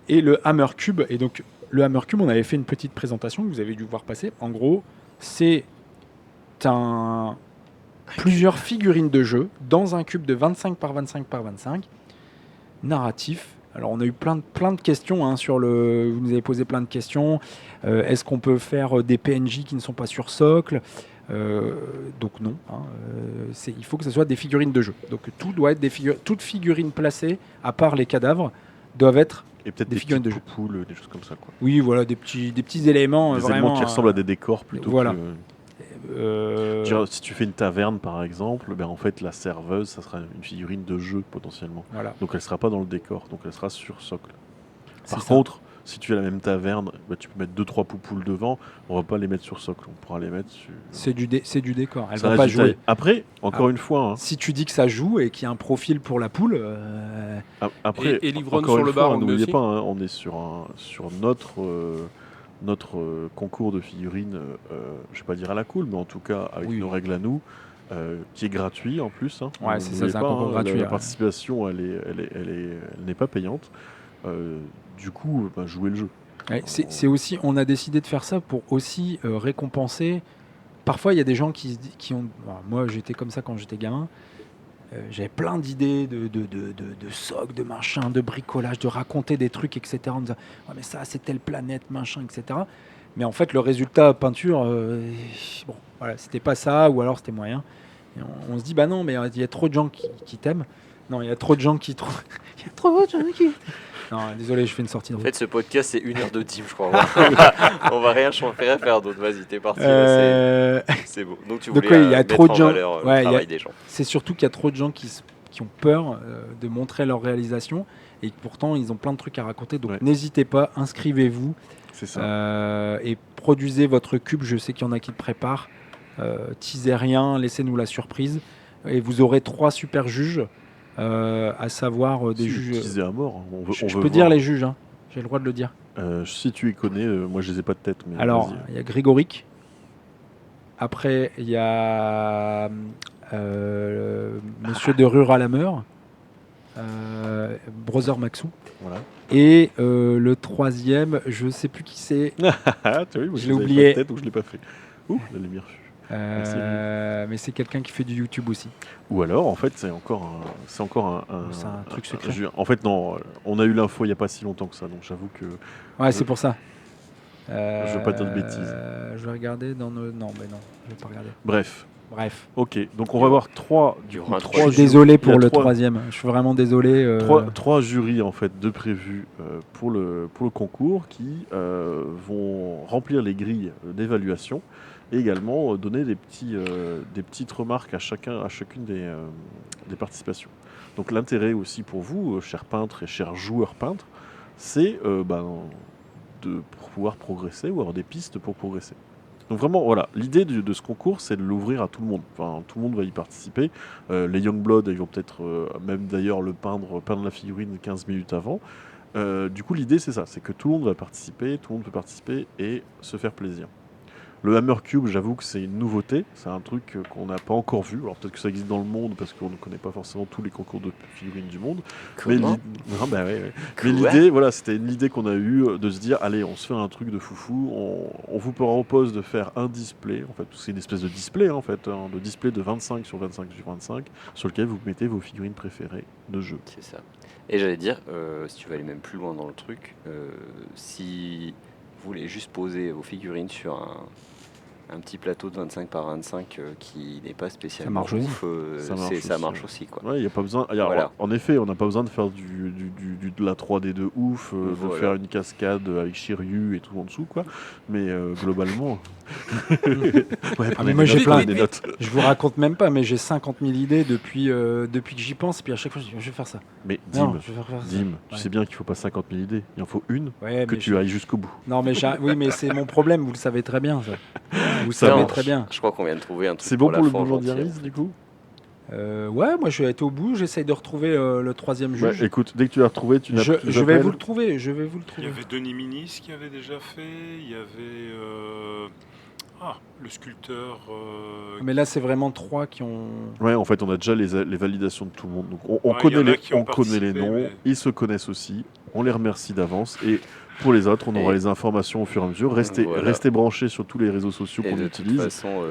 Et le Hammer Cube. Et donc, le Hammer Cube, on avait fait une petite présentation que vous avez dû voir passer. En gros, c'est plusieurs figurines de jeu dans un cube de 25 par 25 par 25. Narratif. Alors, on a eu plein de questions hein, sur le. Vous nous avez posé plein de questions. Est-ce qu'on peut faire des PNJ qui ne sont pas sur socle? Donc non. Hein, il faut que ce soit des figurines de jeu. Donc tout doit être des figurines. Toutes figurines placées, à part les cadavres, doivent être. Et peut-être des des figurines petites de jeu. poupoules, des choses comme ça, quoi. Oui, voilà, des petits éléments. Des vraiment, éléments qui ressemblent à des décors plutôt voilà. que... euh, Dire, si tu fais une taverne par exemple, ben en fait la serveuse, ça sera une figurine de jeu potentiellement. voilà. Donc elle sera pas dans le décor, donc elle sera sur socle. C'est Par ça. contre, si tu as la même taverne, ben, tu peux mettre 2-3 poupoules devant, on va pas les mettre sur socle, on pourra les mettre sur... C'est du décor. Elle Ça va reste pas du détail. jouer. Après, encore Ah. une fois, hein, Si tu dis que ça joue et qu'il y a un profil pour la poule, après, Et l'ivrogne encore sur une le fois, bar, on le met n'oubliez aussi pas, hein, on est sur notre concours de figurines, je vais pas dire à la cool, mais en tout cas avec Oui. nos règles à nous, qui est gratuit en plus. Hein. Ouais, c'est ça, N'oubliez c'est un pas, concours gratuit, La ouais. participation, elle n'est pas payante. Du coup, jouez le jeu. ouais, c'est aussi, on a décidé de faire ça pour aussi récompenser. Parfois, il y a des gens qui ont. Alors, moi, j'étais comme ça quand j'étais gamin. J'avais plein d'idées de soc, de machin, de bricolage, de raconter des trucs, etc. En me disant, ah, mais ça, c'est telle planète, machin, etc. Mais en fait, le résultat peinture, bon, voilà, c'était pas ça, ou alors c'était moyen. Et on se dit, bah non, mais il y a trop de gens qui t'aiment. Non, il y a trop de gens qui trouvent. Il y a trop de gens qui. Non, désolé, je fais une sortie de En route. fait, ce podcast, c'est 1 heure de team, je crois. On va rien faire d'autre. Vas-y, t'es parti. Là, c'est beau. Donc, tu Donc, voulais il y a mettre trop de en gens. valeur le Ouais, travail des gens. c'est surtout qu'il y a trop de gens qui ont peur de montrer leur réalisation et que pourtant ils ont plein de trucs à raconter. Donc Ouais. n'hésitez pas, inscrivez-vous C'est ça. et produisez votre cube. Je sais qu'il y en a qui le préparent. Teasez rien, laissez-nous la surprise. Et vous aurez 3 super juges, à savoir des Si, juges. teaser à mort. On veut, Je on peux veut dire voir. les juges, hein. J'ai le droit de le dire. Si tu les connais, moi je les ai pas de tête. Mais Alors, vas-y. il y a Grégoric. Après, il y a Monsieur de Ruralammer, Brother Maxou. Voilà. Et le troisième, je sais plus qui c'est, Ah, tu vois, moi Je je l'ai les avais oublié. pas de tête, donc je l'ai pas fait. Ouh, la lumière fut. mais c'est quelqu'un qui fait du YouTube aussi. Ou alors, en fait, c'est encore C'est un truc secret. En fait, non, on a eu l'info il y a pas si longtemps que ça, donc j'avoue que Ouais, Je- c'est pour ça. je veux pas dire de bêtises. Je vais regarder dans nos... Non, mais non, je vais pas regarder. Bref. Bref. Ok, donc on va voir trois. Il y aura un Je trois suis jurys. désolé il y pour a le trois- troisième. Je suis vraiment désolé. Trois jurys en fait de prévus pour le concours qui vont remplir les grilles d'évaluation et également donner des petites remarques à chacune des participations. Donc l'intérêt aussi pour vous, chers peintres et chers joueurs peintres, c'est de pouvoir progresser ou avoir des pistes pour progresser. Donc vraiment, voilà, l'idée de ce concours, c'est de l'ouvrir à tout le monde. Enfin, tout le monde va y participer. Les Youngblood, ils vont peut-être même d'ailleurs peindre la figurine 15 minutes avant. Du coup, l'idée, c'est ça, c'est que tout le monde va participer, tout le monde peut participer et se faire plaisir. Le Hammer Cube, j'avoue que c'est une nouveauté, c'est un truc qu'on n'a pas encore vu. Alors peut-être que ça existe dans le monde parce qu'on ne connaît pas forcément tous les concours de figurines du monde. Mais Comment non, bah ouais, ouais. Quoi Mais l'idée, voilà, c'était une idée qu'on a eue de se dire, allez, on se fait un truc de foufou, on vous propose de faire un display, en fait, c'est une espèce de display, en fait, de display de 25 sur 25 sur 25, sur lequel vous mettez vos figurines préférées de jeu. C'est ça. Et j'allais dire, si tu veux aller même plus loin dans le truc, si vous voulez juste poser vos figurines sur un petit plateau de 25 par 25 qui n'est pas spécialement marche aussi. ouf, Ça marche ça aussi, marche aussi, quoi. Ouais, il y a pas besoin. Voilà. En effet, on n'a pas besoin de faire de la 3D de ouf, de Voilà. faire une cascade avec Shiryu et tout en dessous, quoi. Mais globalement. Ouais, prenez moi, des j'ai notes, plein. prenez des notes. Je vous raconte même pas, mais j'ai 50 000 idées depuis que j'y pense. Et puis à chaque fois, je dis, je vais faire ça. Mais Non, Dim, je vais faire ça. tu Ouais. sais bien qu'il faut pas 50 000 idées. Il en faut une Ouais, que mais tu ailles jusqu'au bout. Non, mais oui, mais c'est mon problème. Vous le savez très bien. Ça. Vous Ça savez marche. très bien. Je crois qu'on vient de trouver un truc C'est bon pour la le forge bourgeois entière. d'Iris, du coup Ouais, moi je vais être au bout. J'essaye de retrouver le troisième Ouais, juge. écoute, dès que tu l'as retrouvé, tu Je nous vais appelles. vous le trouver. Je vais vous le Il y trouver. avait Denis Minis qui avait déjà fait, il y avait le sculpteur. Mais là, c'est vraiment 3 qui ont. Ouais, en fait, on a déjà les validations de tout le monde. Donc, on Ouais, il y en a qui ont on connaît les participé, noms, mais- ils se connaissent aussi. On les remercie d'avance. Et pour les autres, on aura Et- les informations au fur et à mesure. Restez, Voilà. restez branchés sur tous les réseaux sociaux Et qu'on de toute utilise. façon,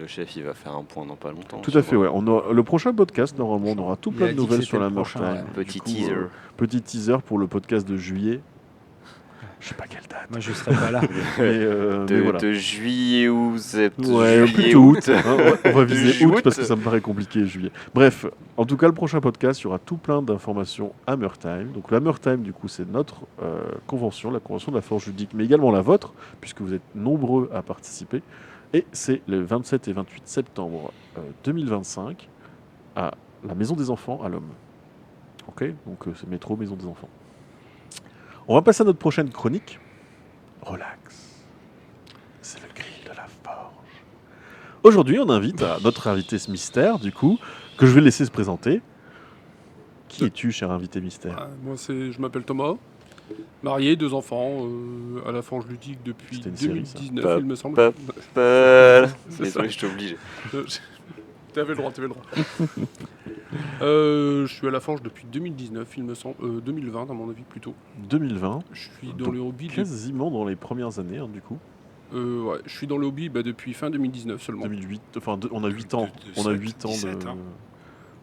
le chef, il va faire un point dans pas longtemps. Tout à fait, ouais. Le prochain podcast, normalement, on aura tout Il plein a de dit que nouvelles c'était sur la le prochain, Murktime. ouais. Petit teaser. Petit teaser pour le podcast de juillet. Je sais pas quelle date. Moi, je serai pas là. Mais voilà. De juillet ou septembre. Ouais, juillet, plutôt août. Hein, on va viser août Août. parce que ça me paraît compliqué juillet. Bref, en tout cas, le prochain podcast, il y aura tout plein d'informations à Murktime. Donc la Murktime, du coup, c'est notre convention, la convention de la forge ludique, mais également la vôtre, puisque vous êtes nombreux à participer. Et c'est le 27 et 28 septembre 2025 à la Maison des Enfants à l'Homme. Ok, donc c'est métro Maison des Enfants. On va passer à notre prochaine chronique. Relax. C'est le grill de la forge. Aujourd'hui, on invite à notre invité mystère, du coup, que je vais laisser se présenter. Qui es-tu, cher invité mystère? Ah, moi, je m'appelle Thomas, marié, 2 enfants, à la Forge Ludique depuis C'était une série, ça. 2019, Pop, il me semble. pop. C'est Désolé, ça. je t'oblige. T'avais le droit. Je suis à la Forge depuis 2019, il me semble. 2020, à mon avis, plutôt. 2020, Je suis dans Donc, le hobby. quasiment dans les premières années, hein, du coup. Ouais, je suis dans le hobby depuis fin 2019 seulement. 2008, enfin, on a 8 ans. De On a 7, 8 ans 17, de... hein.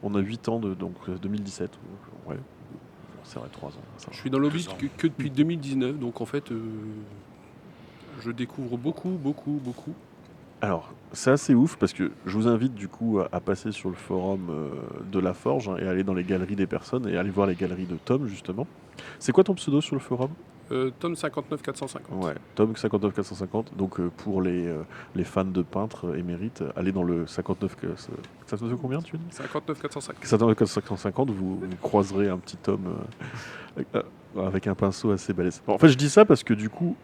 On a 8 ans de... Donc 2017. Ouais. C'est vrai, 3 ans. Ça va. Je suis dans le hobby 2 ans. que depuis 2019, donc en fait, je découvre beaucoup. Alors, c'est assez ouf parce que je vous invite du coup à passer sur le forum de la Forge et aller dans les galeries des personnes et aller voir les galeries de Tom justement. C'est quoi ton pseudo sur le forum? Tome 59 450. Ouais, Tom 59 450. Donc pour les fans de peintres émérites, allez dans le 59 59 combien tu as dit? 59 450. 59 450, vous croiserez un petit Tom avec un pinceau assez balèze. Bon, en fait, je dis ça parce que du coup,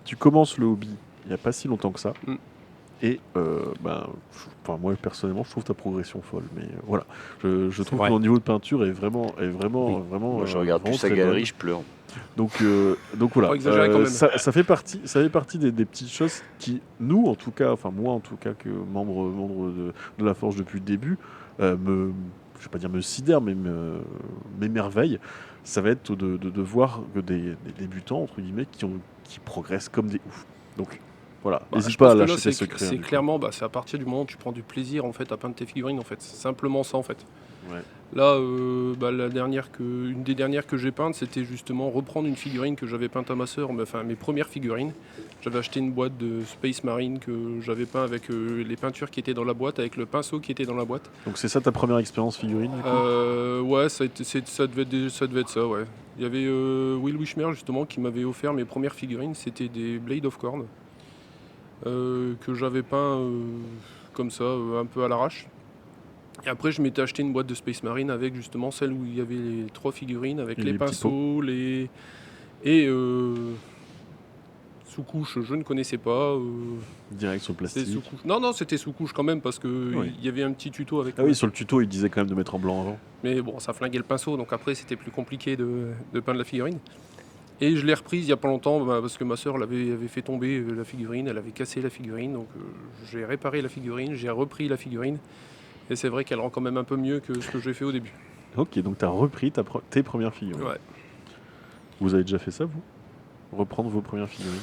tu commences le hobby il n'y a pas si longtemps que ça. Mm. Et moi personnellement, je trouve ta progression folle. Mais voilà, je trouve vrai. que ton niveau de peinture est vraiment, Moi, je regarde plus vraiment sa très galerie, bonne. je pleure. Donc voilà, Faut exagérer quand même. ça fait partie des petites choses qui, nous en tout cas, enfin moi en tout cas, que membre de la Forge depuis le début, je vais pas dire me sidère, mais m'émerveille. Ça va être de voir que des débutants entre guillemets qui progressent comme des oufs. Donc voilà, Bah, n'hésite je pas pense à que là, lâcher tes secrets. c'est clairement, c'est à partir du moment où tu prends du plaisir en fait à peindre tes figurines en fait. C'est simplement ça en fait. Ouais. Là, une des dernières que j'ai peintes, c'était justement reprendre une figurine que j'avais peinte à ma sœur, enfin mes premières figurines. J'avais acheté une boîte de Space Marine que j'avais peint avec les peintures qui étaient dans la boîte, avec le pinceau qui était dans la boîte. Donc c'est ça ta première expérience figurine du coup Ouais, ça devait être ça, ouais. Il y avait Will Wishmer justement qui m'avait offert mes premières figurines, c'était des Blade of Corn que j'avais peint comme ça, un peu à l'arrache. Et après, je m'étais acheté une boîte de Space Marine avec justement celle où il y avait les 3 figurines, avec Et les les petits pinceaux, et sous-couche, je ne connaissais pas. Direct sur le C'était plastique. sous-couche. Non, c'était sous-couche quand même parce que Oui. il y avait un petit tuto avec. Ah oui, sur le tuto, il disait quand même de mettre en blanc avant. Mais bon, ça flinguait le pinceau, donc après c'était plus compliqué de peindre la figurine. Et je l'ai reprise il y a pas longtemps parce que ma soeur avait fait tomber la figurine, elle avait cassé la figurine, donc j'ai réparé la figurine, j'ai repris la figurine. Et c'est vrai qu'elle rend quand même un peu mieux que ce que j'ai fait au début. Ok, donc tu as repris tes premières figurines. Ouais. Vous avez déjà fait ça, vous? Reprendre vos premières figurines?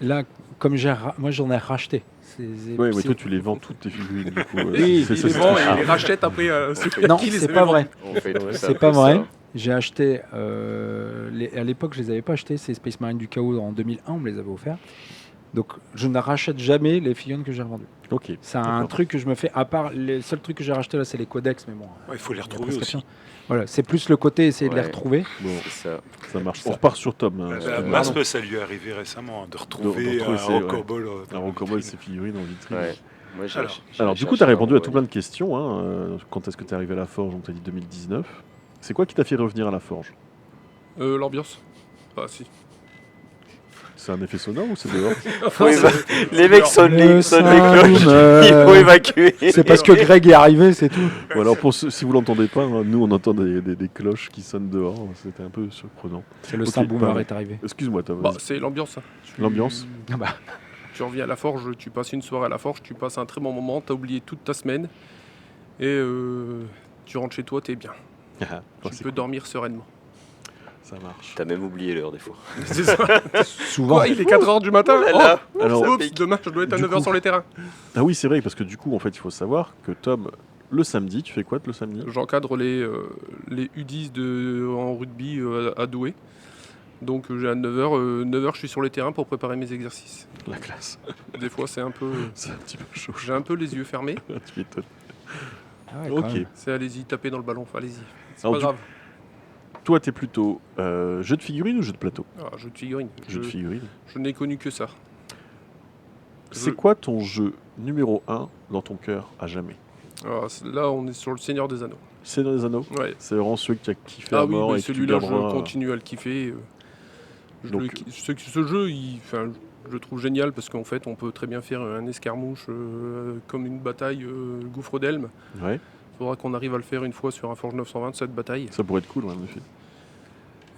Là, comme moi j'en ai racheté. Oui, mais toi tu les vends toutes tes figurines du coup. Oui, c'est Il ça, les c'est vend ça. et il les rachète après. Non, qui les c'est avait pas vendus. vrai. On fait tout ça, C'est pas ça. vrai. J'ai acheté, à l'époque je les avais pas achetés, ces Space Marine du Chaos en 2001, on me les avait offerts. Donc je ne rachète jamais les figurines que j'ai revendues. Ok. C'est un d'accord. truc que je me fais, à part les seuls trucs que j'ai rachetés là, c'est les codex, mais bon. Ouais, il faut les la retrouver prescription. aussi. Voilà, c'est plus le côté essayer de les Ouais. retrouver. Bon, C'est ça. ça marche. Ça. On repart sur Tom. Bah, excuse-moi. Masque, ça lui est arrivé récemment de retrouver retrouver un ses- ouais. Rockorball. Un Rockorball, ses figurines en vitrine. Ouais. Moi, j'ai Alors. ach- j'ai Alors du coup, cherché tu as répondu un à tout plein Rockorball. de questions. Hein. Quand est-ce que tu es arrivé à la Forge? On t'a dit 2019. C'est quoi qui t'a fait revenir à la Forge? L'ambiance. Ah si. C'est un effet sonore ou c'est dehors? Les mecs sonnent les cloches. Sound, Il faut évacuer. C'est parce que Greg est arrivé, c'est tout. Ou alors, si vous l'entendez pas, hein, nous on entend des cloches qui sonnent dehors. C'était un peu surprenant. C'est le Ok, Saint-Boomer pardon. est arrivé. Excuse-moi, Tom. Bah, vas-y. c'est l'ambiance. Hein. L'ambiance. Ah bah, Tu reviens à la forge, tu passes une soirée à la forge, tu passes un très bon moment, t'as oublié toute ta semaine. Et tu rentres chez toi, t'es bien. Ah, Tu c'est peux cool. dormir sereinement. Ça marche. T'as même oublié l'heure des fois. C'est ça. souvent. Quoi, il est 4h du matin. Oh là là. Alors, Ça Oups, pique. demain je dois être à Du 9h coup- sur les terrains. ah oui, c'est vrai, parce que du coup, en fait, il faut savoir que Tom, le samedi, tu fais quoi le samedi? J'encadre les U10 en rugby à Douai. Donc j'ai à 9h, 9h je suis sur les terrains pour préparer mes exercices. La classe. Des fois c'est un peu. C'est un petit peu chaud. J'ai un peu les yeux fermés. Tu m'étonnes. Ah ouais, quand Ok. même. C'est allez-y, tapez dans le ballon, allez-y. C'est Alors, pas grave. Toi, t'es plutôt jeu de figurines ou jeu de plateau? Ah, jeu de figurines. Jeu de figurines. Je n'ai connu que ça. C'est quoi ton jeu numéro 1 dans ton cœur à jamais? Alors, là on est sur le Seigneur des Anneaux. C'est dans les anneaux? Ouais. C'est vraiment celui que tu as kiffé Ah à oui, mort mais et que tu celui-là je garderas. continue à le kiffer. Donc- Ce jeu, je le trouve génial parce qu'en fait on peut très bien faire un escarmouche comme une bataille gouffre d'Elme. Ouais, Il faudra qu'on arrive à le faire une fois sur un Forge 920 cette bataille. ça pourrait être cool, ouais, en effet.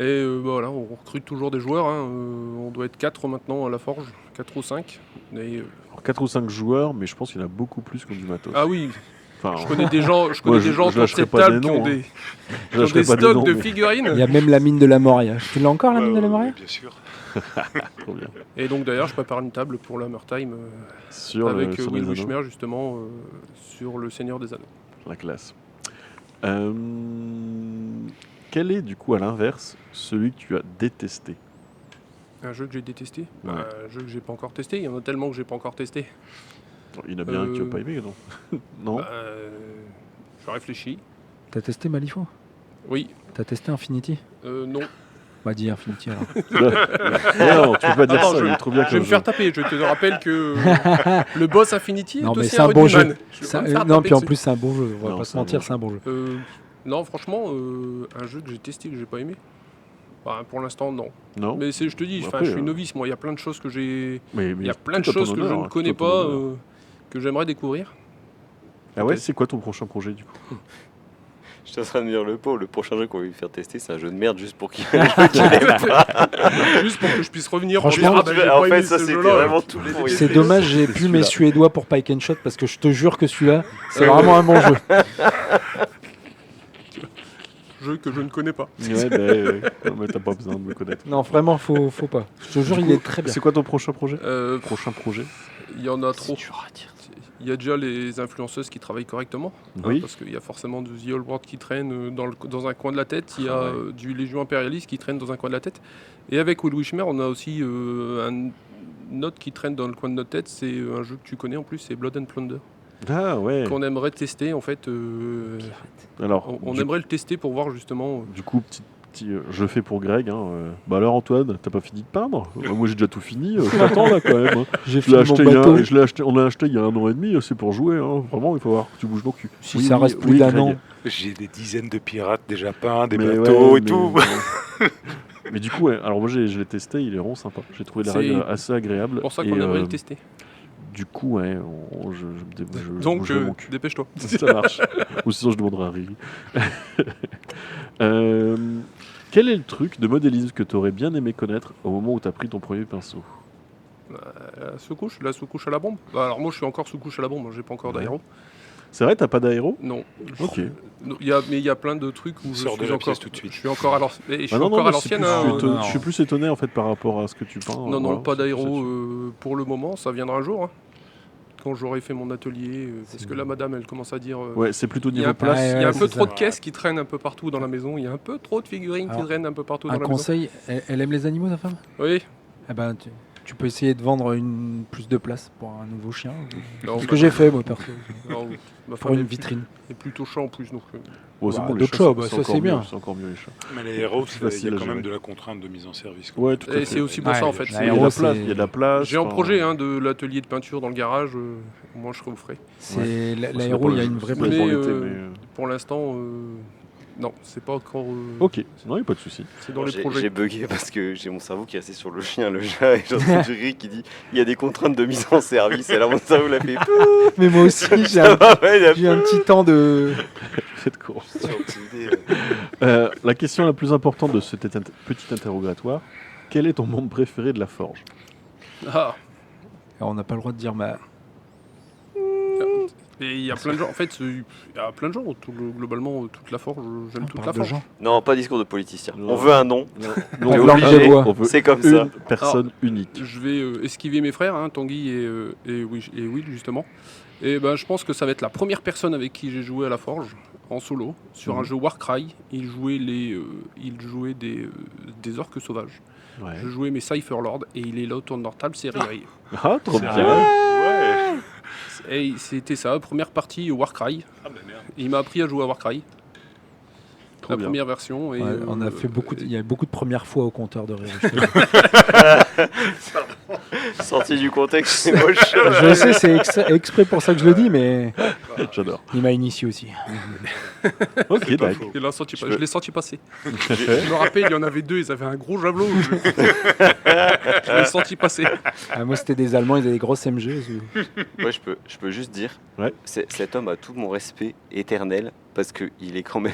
Et voilà, on recrute toujours des joueurs. Hein. On doit être 4 maintenant à la Forge, 4 ou 5. Et, Alors, 4 ou 5 joueurs, mais je pense qu'il y en a beaucoup plus qui ont du matos. ah oui, Enfin, je connais des gens, Moi, des gens je dans lâcherai cette pas table des qui ont noms, hein. des, je qui ont lâcherai des pas des stocks noms, de mais figurines. Il y a même la mine de la Moria. Tu l'as encore, la mine de la Moria? Bien sûr. trop bien. Et donc d'ailleurs, je prépare une table pour l'Hammer Time Sur avec sur Will les anneaux, Wishmer justement sur le Seigneur des Anneaux. la classe. Quel est, du coup, à l'inverse, celui que tu as détesté? Un jeu que j'ai détesté. Ouais. Un jeu que j'ai pas encore testé. Il y en a tellement que j'ai pas encore testé. Il y en a bien un que tu n'as pas aimé, non? Non. Je réfléchis. T'as testé Malifaux? Oui. T'as testé Infinity? Non. Bah dis Infinity alors. Non, tu peux pas dire Attends, ça, il est trop bien Je vais comme me jeu. faire taper. Je te rappelle que le boss Infinity est Non, mais aussi c'est un bon rugbyman. jeu. Je vais pas me faire Non, taper puis en dessus. plus c'est un bon jeu, on va Non, pas c'est se un mentir, bon c'est un bon jeu. Non, franchement, un jeu que j'ai testé que j'ai pas aimé. Bah, pour l'instant, non. Non. Mais je te dis, Bah, enfin, après, je suis novice. Moi, il y a plein de choses que j'ai. Mais Il y a plein de tout à ton choses que je honneur, ne connais tout à ton pas, honneur. que j'aimerais découvrir. Ah ouais, c'est quoi ton prochain projet du coup? Je suis en train de me dire le pauvre, le prochain jeu qu'on va lui faire tester, c'est un jeu de merde juste pour qu'il aime pas. Juste pour que je puisse revenir. Franchement, pour dire, ah, bah, j'ai en pas fait, aimé ça ce c'était jeu-là. vraiment tout pour C'est essayer. dommage, j'ai plus mes celui-là. Suédois pour Pike and Shot parce que je te jure que celui-là, c'est vraiment un bon jeu. Jeu que je ne connais pas. Ouais, bah, ouais. Non, mais t'as pas besoin de me connaître. Non, vraiment, faut pas. Je te jure, Du il coup, est très bien. C'est quoi ton prochain projet? Euh, Prochain projet? Il y en a trop. C'est dur à dire. Il y a déjà les influenceuses qui travaillent correctement. hein, Oui. parce qu'il y a forcément du The Old World qui traîne dans un coin de la tête. Il y a Ah ouais. du Légion Impérialiste qui traîne dans un coin de la tête. Et avec Will Wishmer, on a aussi un autre qui traîne dans le coin de notre tête. C'est un jeu que tu connais en plus, c'est Blood and Plunder. Ah ouais. Qu'on aimerait tester en fait. Alors, On du, aimerait le tester pour voir justement. du coup, je le fais pour Greg. Hein. Bah alors Antoine, t'as pas fini de peindre? Moi j'ai déjà tout fini. Je t'attends là quand même. Hein. J'ai Je l'ai fini mon acheté, bateau. on l'a acheté il y a 1 an et demi. C'est pour jouer. Hein. Vraiment, il faut voir que tu bouges ton cul. Si ça reste plus d'un Greg. an. J'ai des dizaines de pirates déjà peints, des Mais bateaux ouais, et tout. Mais du coup, ouais, alors moi je l'ai testé, il est vraiment sympa. J'ai trouvé les C'est règles assez agréables. C'est pour ça et, qu'on aimerait le tester. Du coup, ouais, je Donc bougerai mon cul. dépêche-toi. Ça marche. Ou sinon, je demanderai à Riri. Quel est le truc de modélisme que tu aurais bien aimé connaître au moment où tu as pris ton premier pinceau? La sous-couche à la bombe. Bah, alors moi je suis encore sous-couche à la bombe, j'ai pas encore Ouais. d'aéro. C'est vrai, t'as pas d'aéro? Non. Ok. Mais il y a plein de trucs où je Sors de suis la encore. pièce tout de suite. Je suis encore à l'ancienne. Je suis Ah non, encore non, à mais c'est l'ancienne. plus- hein, je, suis étonné- non. je suis plus étonné en fait par rapport à ce que tu peins. Non, voilà, pas c'est d'aéro plus là-dessus. pour le moment, ça viendra un jour. hein. Quand j'aurai fait mon atelier, parce que là, madame, elle commence à dire. Ouais, c'est plutôt il y a niveau un peu, place. Ouais, il y a un ouais, peu c'est trop ça. de caisses qui traînent un peu partout dans la maison. Il y a un peu trop de figurines qui Alors, traînent un peu partout Un dans la maison. conseil, elle aime les animaux, ta femme? Oui. Eh ben, tu peux essayer de vendre plus de place pour un nouveau chien. Non, C'est ce bah, que j'ai fait, moi, perso. non, ma Pour femme une est vitrine. est plutôt chat en plus. Donc, Bon, c'est Bah, bon, les d'autres chats, chats, bah, ça, encore c'est mieux, bien. C'est encore mieux les chats. Mais les héros, C'est il y a facile à quand même gérer. de la contrainte de mise en service. quoi. Ouais, tout à et fait. c'est aussi pour Ouais, ça en fait. les Il y a de L'aéro, la c'est- place. Il y a de la place. J'ai un enfin, projet de l'atelier de peinture dans le garage. Au moins, je serai au frais. C'est ça l'aéro, dépend il y a le- une vraie ça Mais, dépend l'été, euh, Pour l'instant, non, c'est pas encore. Ok, non, il n'y a pas de souci. C'est dans Bon, les j'ai projets. bugué parce que j'ai mon cerveau qui est resté sur le chien, le chat, et j'ai entendu Riri qui dit il y a des contraintes de mise en service. Et là, mon cerveau l'a fait. Mais moi aussi, j'ai Ça un, va, ouais, il a j'ai un petit temps de. Faites court. surpris. La question la plus importante de ce petit interrogatoire, quel est ton membre préféré de la forge? Ah, Alors, on n'a pas le droit de dire ma. et il y a plein de gens. En fait, il y a plein de gens. Globalement, toute la forge. J'aime On toute parle la de forge. gens. Non, pas discours de politicien. Non. On veut un nom. Non, Pas on de veut- langue de bois. on veut C'est comme une ça. personne unique. Je vais esquiver mes frères, hein, Tanguy et Will, justement. Et ben, je pense que ça va être la première personne avec qui j'ai joué à la forge, en solo, sur un Mhm. jeu Warcry. Il jouait des orques sauvages. Ouais. Je jouais mes Cypher Lords et il est là autour de notre table, c'est Riri. Ah, trop C'est bien. Ouais. Et c'était ça, première partie Warcry. Ah bah merde. Il m'a appris à jouer à Warcry, Trop la bien. première version. Et, Ouais, on a fait il y a beaucoup de premières fois au compteur de rire. Sorti du contexte, c'est moche. Je sais, c'est exprès pour ça que je le dis, mais J'adore. il m'a initié aussi. Ok, C'est pas d'accord. faux. Je l'ai senti passer. Je me rappelle, il y en avait deux, ils avaient un gros javelot. Je l'ai senti passer. Ah, moi, c'était des Allemands, ils avaient des grosses MG. Moi, je peux juste dire, Ouais. cet homme a tout mon respect éternel parce qu'il est quand même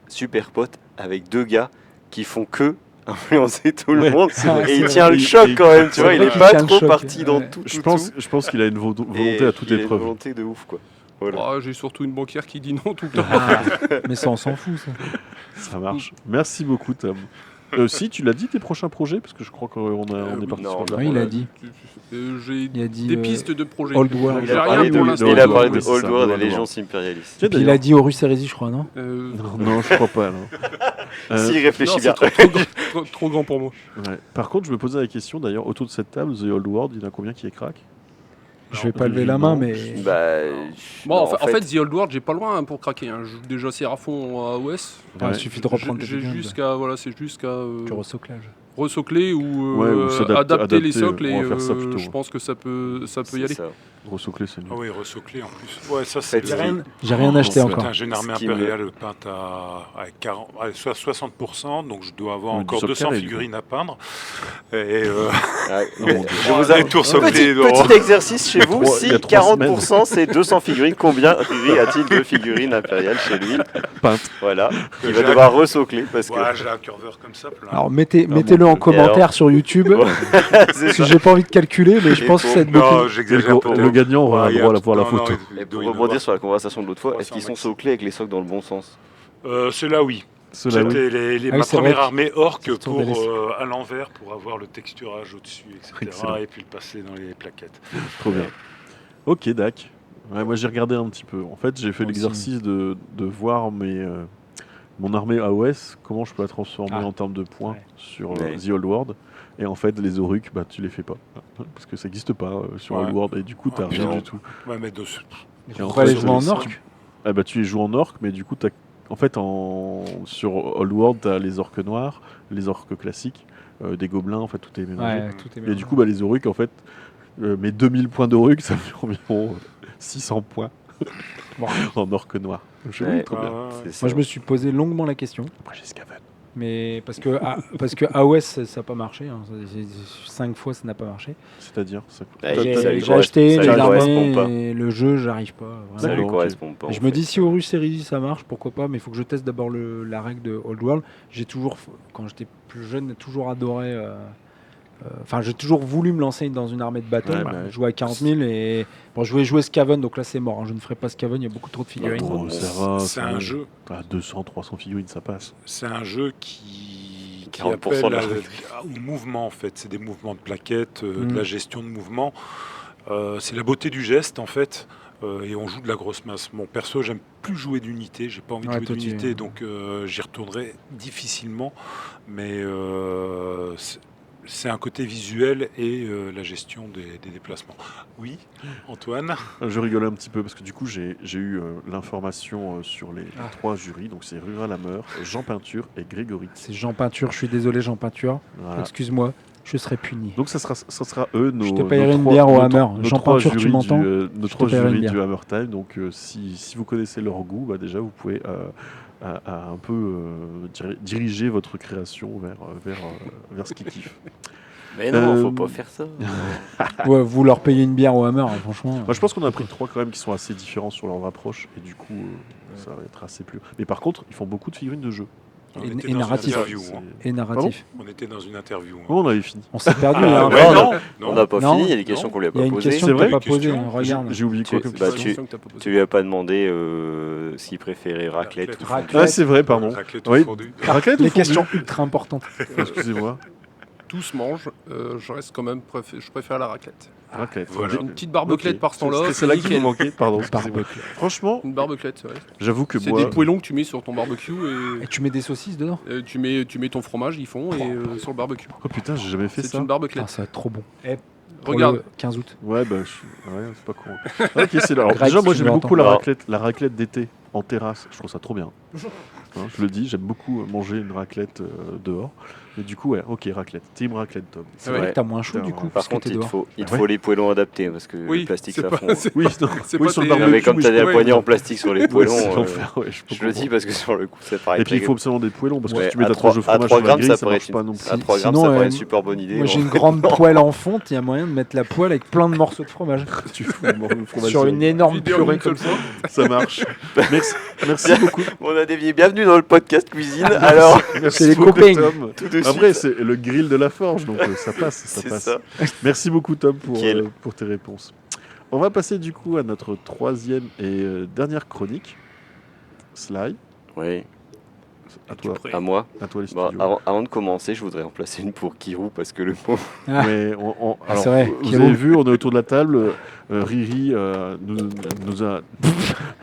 super pote avec deux gars qui font que influencer tout le Ouais, monde. c'est vrai, Et c'est il tient vrai. le choc Et- quand même, tu c'est vois. Il vrai est qu'il pas tient le trop choc, parti dans ouais. tout. Je pense qu'il a une volonté à toute il a une épreuve. volonté de ouf, quoi. Voilà. Oh, j'ai surtout une banquière qui dit non tout le temps. Ah, mais ça, on s'en fout, ça. Ça marche. Merci beaucoup, Tom. Si, tu l'as dit tes prochains projets? Parce que je crois qu'on est parti non, sur non. Oui, il a dit. J'ai Il a dit, des pistes de projets. Old World. Il J'ai a rien parlé pour de, l'instant. il a parlé de Oui, c'est Old ça, World et Old World. Légions impérialistes. Tiens, Il a d'ailleurs- dit Horus Hérésie, je crois, non? Non, je crois pas. Non. S'il Non, réfléchit c'est bien. trop grand pour moi. Ouais. Par contre, je me posais la question d'ailleurs, autour de cette table, The Old World, il y en a combien qui est crack? Je vais pas lever la main, mais Bah, Bon, non, en fait, The Old World, j'ai pas loin hein, pour craquer. Hein. Je joue déjà assez à fond à OS. il suffit de reprendre tes J'ai bigons, c'est jusqu'à du recyclage. resocler ou Ouais, ou adapter les socles on et va faire ça plutôt, je ouais. pense que ça peut y c'est aller. ça. Resocler, c'est nul. Ah oui, resocler en plus. Ouais, ça c'est. Faites J'ai rien acheté C'est encore. J'ai une armée Ce qui me- impériale peinte à 40, soit 60%, donc je dois avoir Du encore soc 200 carré, du figurines à peindre. Et Ah, Oh, mais mon Dieu. je vous ai des tours soclés. petit exercice chez vous. trois- Si il y a 3 40% c'est 200 figurines, combien Riri a-t-il de figurines impériales chez lui? Peinte. Voilà. Il va J'ai devoir resocler parce que Ouais, j'ai un curveur comme ça plein. Alors mettez-le mon en Dieu. commentaire alors sur YouTube. c'est Parce que ça. j'ai pas envie de calculer, mais je Et pense que pour- c'est beaucoup. Non, j'exagère pas. Le gagnant aura Ouais, il y a droit à un- voir la non, photo. non, il Et pour doit y en rebondir avoir. sur la conversation de l'autre fois, Ouais, est-ce qu'ils c'est un sont soclés avec les socles dans le bon sens? Ceux-là, oui. Cela, oui. C'était Ah oui, ma c'est première vrai que- armée orque c'est pour retourné à l'envers pour avoir le texturage au-dessus, etc. Excellent. Et puis le passer dans les plaquettes. Trop bien. Ok, Dac. Ouais, moi j'ai regardé un petit peu. En fait, j'ai fait Moi aussi. l'exercice de voir mon armée AOS, comment je peux la transformer Ah. en termes de points Ouais. sur Ouais. The Old World. Et en fait, les Oruks, bah, tu les fais pas. Parce que ça n'existe pas sur Ouais. Old World. Et du coup, t'as Ouais, rien non. du tout. Ouais, mais de... Et en Pourquoi fait, aller jouer en les- orque Ah bah, tu les joues en orque, mais du coup, en fait, sur Old World, tu as les orques noirs, les orques classiques, des gobelins, en fait, tout est mélangé. Ouais, tout est Et mélangé. du coup, bah, les Oruks, en fait, mes 2000 points d'Oruk, ça fait environ 600 points Bon. en orque noir. Je Ouais. trop bien. C'est ça. Moi, je me suis posé longuement la question, Après, j'ai Skaven. mais parce que AOS ça n'a pas marché. 5 fois, ça n'a pas marché. C'est-à-dire ça... Ouais, t'as- j'ai- t'as- ça lui J'ai acheté ça les lui correspond pas. armées et le jeu, j'arrive pas. Ça Vraiment. lui D'accord, correspond pas. Et je en me fait. dis si Horus Heresy ça marche, pourquoi pas, mais il faut que je teste d'abord la règle de Old World. J'ai toujours, quand j'étais plus jeune, toujours adoré. Enfin, j'ai toujours voulu me lancer dans une armée de battle, Ouais, bah ouais. jouer à 40 000 et bon, je voulais jouer Skaven, donc là c'est mort. hein. Je ne ferai pas Skaven, il y a beaucoup trop de figurines. Oh, ça va, C'est ça un va. jeu. À 200, 300 figurines, ça passe. C'est un jeu qui 40% appelle de la- au mouvement en fait. C'est des mouvements de plaquettes, Mm. de la gestion de mouvement. C'est la beauté du geste en fait. Et on joue de la grosse masse. Mon perso, j'aime plus jouer d'unité. J'ai pas envie de Ouais, jouer toi, tu- d'unité, donc j'y retournerai difficilement. Mais c'est un côté visuel et la gestion des déplacements. Oui, Antoine. Je rigolais un petit peu parce que du coup, j'ai eu l'information sur les Ah. 3 jurys. Donc, c'est Rura Lameur, Jean Peinture et Grégory. C'est Jean Peinture, je suis désolé Jean Peinture, Voilà. excuse-moi, je serai puni. Donc ça sera eux nos. Je te nos payerai une trois- bière au nos Hammer. nos Jean trois Peinture, tu jurys m'entends nos Je te trois payerai une jurys bière. du Hammer Time. Donc si vous connaissez leur goût, bah, déjà vous pouvez à un peu diriger votre création vers ce qu'ils kiffent. Mais non, faut Euh, pas faire ça. Ouais, vous leur payez une bière au Hammer, hein, franchement. Moi, je pense qu'on a pris 3 quand même qui sont assez différents sur leur approche et du coup ça va être assez plus. Mais par contre, ils font beaucoup de figurines de jeu. On Et- était et dans narratif. une interview. C'est- Hein. Et narratif. On était dans une interview. hein. Oh, on avait fini. On s'est perdu. Ah, hein. ouais, non, non, On n'a pas Non, fini, il y a des questions non. qu'on lui a Il y a pas une posées. question C'est que t'as vrai pas Une question. posée. hein, Regarde. J'ai oublié quoi Tu- comme bah, question. tu- Question que t'as pas posée. Tu lui as pas demandé s'il préférait raclette ou Raclette. fondue. Ah, c'est vrai, pardon. Raclette au Oui. fondu. Raclette ou Les fondue questions ultra importantes. Excusez-moi. Tous mangent, je reste quand même, je préfère la raclette. Raclette. Voilà. J'ai- Une petite barbeclette Ok. par ce temps-là, C'est c'est celle-là qui me nickel. manquait, pardon. excusez-moi. Barbecue. Franchement, Une barbeclette, c'est vrai. j'avoue que C'est moi. des poêlons que tu mets sur ton barbecue Et tu mets des saucisses dedans et tu mets ton fromage, ils font, et sur le barbecue. Oh putain, j'ai jamais fait C'est ça. une Ah, barbeclette. ça va être trop bon. Pour Regarde, le 15 août. Ouais, bah, ouais, c'est pas con. Ok, c'est là. Alors, Greg, déjà, moi, tu j'aime veux beaucoup la entendre. raclette d'été en terrasse. Je trouve ça trop bien. Hein, je le dis, j'aime beaucoup manger une raclette dehors. Mais du coup, ouais, ok, raclette. Team raclette, Tom. C'est Ouais. vrai que t'as moins chaud Putain, du coup. ouais. Par parce que contre, t'es il te dehors. faut, Ah ouais. les poêlons adaptés parce que oui, le plastique c'est ça pas- fond. c'est- Oui, non, c'est oui pas sur le tes- Non, barbecue. mais comme oui, t'as je des peux- poignées en plastique sur les Ouais, poêlons, c'est l'enfer, ouais, je peux je le dis comprendre. parce que sur le coup, ça paraît Et puis, il très faut absolument des poêlons parce que Ouais, si tu mets à ta trois- tranche de à fromage 3 sur la grammes, grille, ça ça pourrait marche être pas une- non plus. à 3 grammes, Sinon, ça paraît une super bonne idée. Moi j'ai bon. une grande poêle en fonte, il y a moyen de mettre la poêle avec plein de morceaux de fromage. Tu fous le fromage Sur une énorme Vidéo purée une comme seule ça. fois. Ça marche. Merci beaucoup. On a dévié. Bienvenue dans le podcast cuisine. Alors, Merci C'est les beaucoup, copains. Tom. tout de Après, suite, c'est le grill de la forge, donc ça passe. Ça c'est passe. ça. Merci beaucoup, Tom, Nickel. pour tes réponses. On va passer du coup à notre 3e et dernière chronique. Sly. Oui. À Es-tu toi, prêt À moi. à toi les Bon, studios. avant de commencer, je voudrais en placer une pour Kirou parce que le pauvre. Mais alors, c'est vrai, vous Kiro. avez vu, on est autour de la table. Riri nous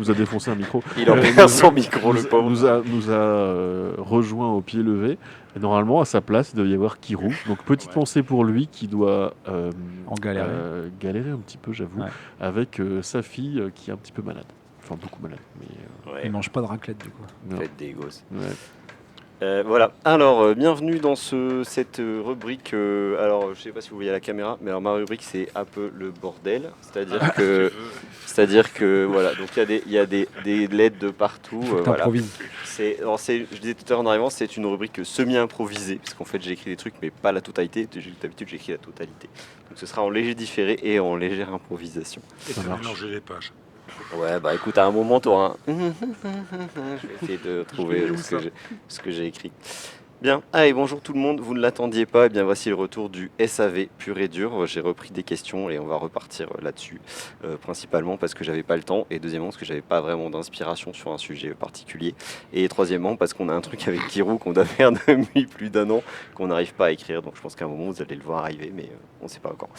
a défoncé un micro. Il en Euh, perd son micro, le nous, pauvre. nous a rejoint au pied levé. Et normalement, à sa place, il doit y avoir Kirou. Donc, petite Ouais. pensée pour lui qui doit En galérer. galérer un petit peu, j'avoue, Ouais. avec sa fille qui est un petit peu malade. Enfin, beaucoup malade. Mais, Ouais, Il mange pas de raclette du coup. non. faites des gosses. Ouais. Voilà. Alors, bienvenue dans cette rubrique. Alors, je sais pas si vous voyez à la caméra, mais alors ma rubrique c'est un peu le bordel. C'est-à-dire que voilà. Donc il y a des LED de partout. Faut que Voilà. t'improvises. Je disais tout à l'heure en arrivant, c'est une rubrique semi-improvisée, parce qu'en fait j'ai écrit des trucs, mais pas la totalité. D'habitude j'écris la totalité. Donc ce sera en léger différé et en légère improvisation. Et Ça t'as marche. mélangé les pages. Ouais, bah écoute, à un moment, t'auras un. Je vais essayer de trouver ce que j'ai écrit. Bien, allez, bonjour tout le monde, vous ne l'attendiez pas, et bien voici le retour du SAV pur et dur. J'ai repris des questions et on va repartir là-dessus, principalement parce que j'avais pas le temps, et deuxièmement parce que j'avais pas vraiment d'inspiration sur un sujet particulier, et troisièmement parce qu'on a un truc avec Kirou qu'on doit faire depuis plus d'un an, qu'on n'arrive pas à écrire, donc je pense qu'à un moment vous allez le voir arriver, mais on ne sait pas encore.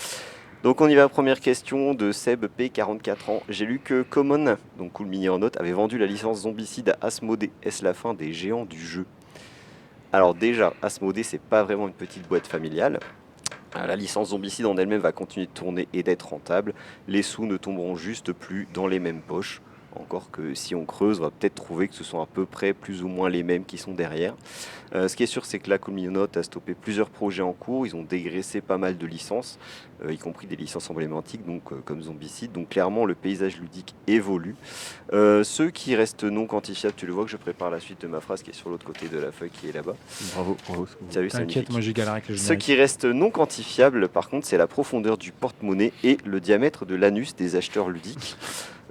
Donc on y va, première question de Seb P, 44 ans. J'ai lu que Common, donc Cool Mini en note, avait vendu la licence Zombicide à Asmodée. Est-ce la fin des géants du jeu? Alors déjà, Asmodée, c'est pas vraiment une petite boîte familiale. La licence Zombicide en elle-même va continuer de tourner et d'être rentable. Les sous ne tomberont juste plus dans les mêmes poches. Encore que si on creuse, on va peut-être trouver que ce sont à peu près plus ou moins les mêmes qui sont derrière. Ce qui est sûr, c'est que la Communauté a stoppé plusieurs projets en cours. Ils ont dégraissé pas mal de licences, y compris des licences emblématiques, donc comme Zombicide. Donc clairement, le paysage ludique évolue. Ceux qui restent non quantifiables, tu le vois que je prépare la suite de ma phrase qui est sur l'autre côté de la feuille qui est là-bas. Bravo. Tu as vu, c'est T'inquiète, magnifique. moi j'ai galéré avec le Ce générique. qui reste non quantifiable, par contre, c'est la profondeur du porte-monnaie et le diamètre de l'anus des acheteurs ludiques.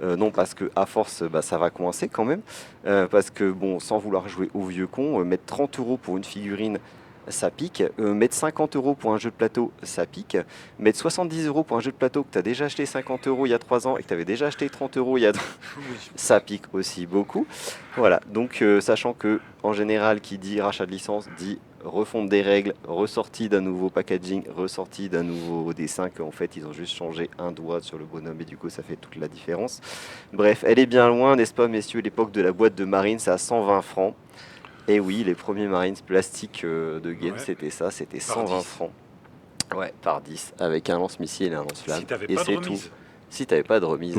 Non, parce que à force, ça va coincer quand même. Parce que, bon, sans vouloir jouer au vieux con, mettre 30 € pour une figurine, ça pique. Mettre 50 € pour un jeu de plateau, ça pique. Mettre 70 € pour un jeu de plateau que tu as déjà acheté 50 € il y a 3 ans et que tu avais déjà acheté 30 € il y a ça pique aussi beaucoup. Voilà, donc sachant que en général, qui dit rachat de licence dit refonte des règles, ressortie d'un nouveau packaging, ressortie d'un nouveau dessin, qu'en fait ils ont juste changé un doigt sur le bonhomme et du coup ça fait toute la différence. Bref, elle est bien loin, n'est-ce pas messieurs, l'époque de la boîte de Marines, c'est à 120 francs. Et oui, les premiers Marines plastiques de game, Ouais. c'était ça, c'était Par 120 10. francs. Ouais, par 10, avec un lance-missile et un lance-flamme. Si t'avais et pas de c'est remise. tout. Si t'avais pas de remise.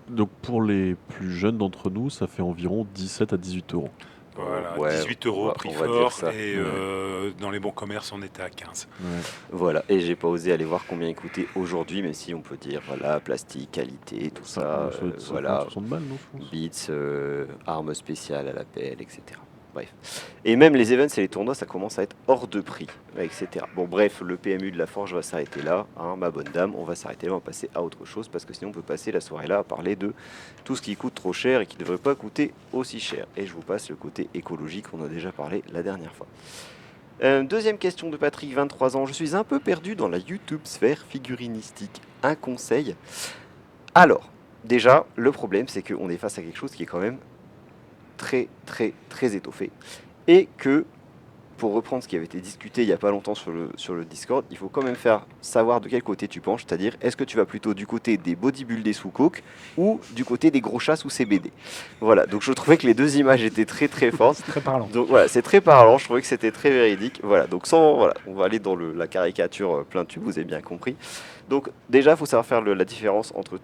Donc pour les plus jeunes d'entre nous, ça fait environ 17 à 18 €. Voilà, Ouais, 18 on €, va- prix on va dire fort, ça. et Ouais. dans les bons commerces, on était à 15. Ouais. Voilà, et j'ai pas osé aller voir combien il coûtait aujourd'hui, mais si on peut dire, voilà, plastique, qualité, tout ça, voilà, 60 balles, non, je pense. bits, armes spéciales à l'appel, etc. Bref. Et même les events et les tournois, ça commence à être hors de prix, etc. Bon, bref, le PMU de la Forge va s'arrêter là, hein, ma bonne dame, on va s'arrêter là, on va passer à autre chose, parce que sinon on peut passer la soirée là à parler de tout ce qui coûte trop cher et qui ne devrait pas coûter aussi cher. Et je vous passe le côté écologique, on a déjà parlé la dernière fois. Deuxième question de Patrick, 23 ans. Je suis un peu perdu dans la YouTube sphère figurinistique. Un conseil? Alors, déjà, le problème, c'est qu'on est face à quelque chose qui est quand même très, très, très étoffé. Et que, pour reprendre ce qui avait été discuté il n'y a pas longtemps sur le Discord, il faut quand même faire savoir de quel côté tu penches. C'est-à-dire, est-ce que tu vas plutôt du côté des bodybuildés sous coke ou du côté des gros chats sous CBD? Voilà, donc je trouvais que les deux images étaient très, très fortes. C'est très parlant. Donc voilà, c'est très parlant, je trouvais que c'était très véridique. Voilà, donc voilà, on va aller dans la caricature plein tube, vous avez bien compris. Donc déjà, il faut savoir faire la différence entre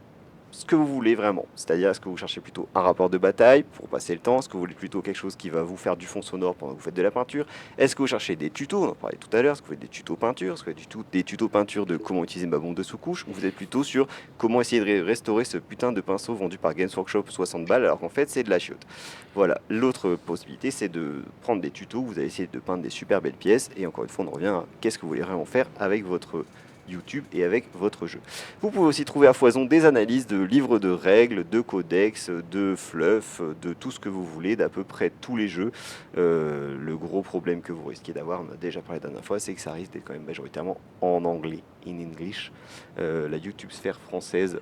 ce que vous voulez vraiment. C'est-à-dire, est-ce que vous cherchez plutôt un rapport de bataille pour passer le temps? Est-ce que vous voulez plutôt quelque chose qui va vous faire du fond sonore pendant que vous faites de la peinture? Est-ce que vous cherchez des tutos? On en parlait tout à l'heure. Est-ce que vous faites des tutos peinture? Est-ce que vous faites des tutos peinture de comment utiliser ma bombe de sous-couche? Ou vous êtes plutôt sur comment essayer de restaurer ce putain de pinceau vendu par Games Workshop 60 balles alors qu'en fait c'est de la chiotte? Voilà. L'autre possibilité, c'est de prendre des tutos. Vous allez essayer de peindre des super belles pièces. Et encore une fois, on revient à qu'est-ce que vous voulez vraiment faire avec votre YouTube et avec votre jeu. Vous pouvez aussi trouver à foison des analyses de livres de règles, de codex, de fluff, de tout ce que vous voulez, d'à peu près tous les jeux. Le gros problème que vous risquez d'avoir, on a déjà parlé la dernière fois, c'est que ça risque d'être quand même majoritairement en anglais, in English. La YouTube sphère française,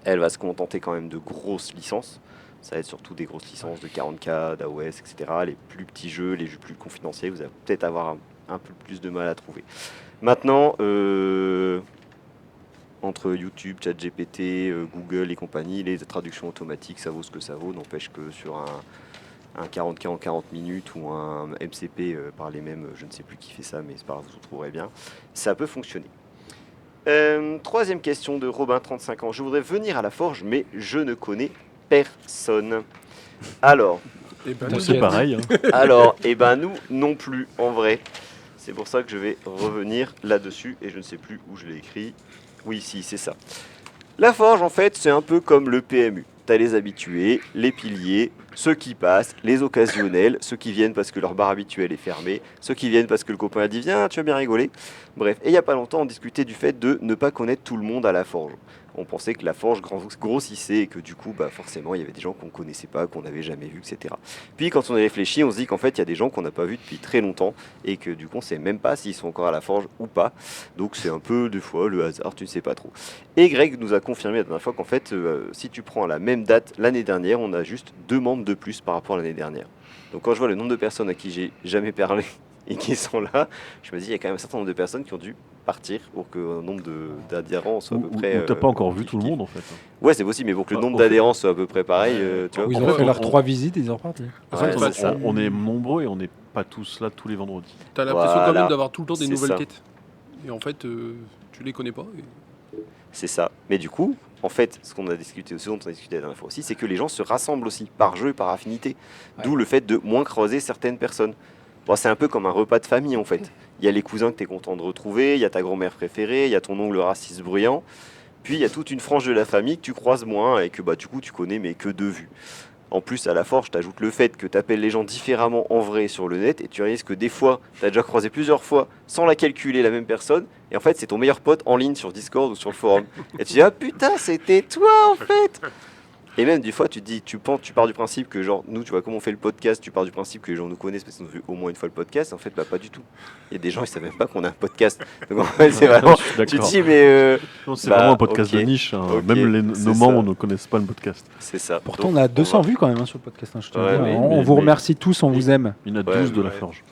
elle va se contenter quand même de grosses licences. Ça va être surtout des grosses licences de 40K, d'AOS, etc. Les plus petits jeux, les jeux plus confidentiels, vous allez peut-être avoir un peu plus de mal à trouver. Maintenant, entre YouTube, ChatGPT, Google et compagnie, les traductions automatiques, ça vaut ce que ça vaut. N'empêche que sur un 40K en 40 minutes ou un MCP par les mêmes, je ne sais plus qui fait ça, mais c'est pas grave, vous en trouverez bien, ça peut fonctionner. Troisième question de Robin, 35 ans. Je voudrais venir à la forge, mais je ne connais personne. Alors, Et ben, T'inquiète. C'est pareil. Hein. alors, eh ben nous non plus, en vrai. C'est pour ça que je vais revenir là-dessus, et je ne sais plus où je l'ai écrit. Oui, si, c'est ça. La forge, en fait, c'est un peu comme le PMU. T'as les habitués, les piliers, ceux qui passent, les occasionnels, ceux qui viennent parce que leur bar habituel est fermé, ceux qui viennent parce que le copain a dit viens, tu vas bien rigoler. Bref, et il n'y a pas longtemps, on discutait du fait de ne pas connaître tout le monde à la forge. On pensait que la forge grossissait et que du coup, bah, forcément, il y avait des gens qu'on ne connaissait pas, qu'on n'avait jamais vus, etc. Puis quand on a réfléchi, on se dit qu'en fait, il y a des gens qu'on n'a pas vus depuis très longtemps et que du coup, on ne sait même pas s'ils sont encore à la forge ou pas. Donc c'est un peu, des fois, le hasard, tu ne sais pas trop. Et Greg nous a confirmé la dernière fois qu'en fait, si tu prends la même date l'année dernière, on a juste 2 membres de plus par rapport à l'année dernière. Donc quand je vois le nombre de personnes à qui j'ai jamais parlé et qui sont là, je me dis il y a quand même un certain nombre de personnes qui ont dû partir pour que le nombre d'adhérents soit à peu près. Ou t'as pas encore vu tout le kiff-kiff. monde en fait. Ouais, c'est possible, mais pour que le Ah, nombre en fait- d'adhérents soit à peu près pareil, tu vois. Ils En ont fait, fait leurs on- 3 visites et ils sont repartis. En Ouais, fait, c'est ça. On est nombreux et on n'est pas tous là tous les vendredis. t'as l'impression quand Voilà. même d'avoir tout le temps des C'est nouvelles ça. têtes. Et en fait, tu les connais pas. C'est ça. Mais du coup, en fait, ce dont on a discuté la dernière fois aussi, c'est que les gens se rassemblent aussi par jeu et par affinité. D'où le fait de moins creuser certaines personnes. Bon, c'est un peu comme un repas de famille en fait. Il y a les cousins que tu es content de retrouver, il y a ta grand-mère préférée, il y a ton oncle raciste bruyant. Puis il y a toute une frange de la famille que tu croises moins et que bah, du coup tu connais mais que de vue. En plus, à la forge, tu ajoutes le fait que tu appelles les gens différemment en vrai sur le net et tu réalises que des fois, tu as déjà croisé plusieurs fois sans la calculer la même personne et en fait, c'est ton meilleur pote en ligne sur Discord ou sur le forum. Et tu dis, ah putain, c'était toi en fait! Et même des fois, tu te dis, tu pars du principe que genre, nous, tu vois, comme on fait le podcast, tu pars du principe que les gens nous connaissent parce qu'ils ont vu au moins une fois le podcast. En fait, bah pas du tout. Il y a des gens, ils savent même pas qu'on a un podcast. Donc en fait, c'est vraiment, Je suis tu te d'accord. dis, mais Non, c'est bah, vraiment un podcast ok, de niche. Hein. ok, Même c'est nos membres ça. ne connaissent pas le podcast. c'est ça. Pourtant, Donc, on a 200 va- vues quand même hein, sur le podcast. Hein, je te Ouais, le dis. mais- on vous mais- remercie tous, on vous aime. Il y en a Ouais, 12 de la ouais. forge.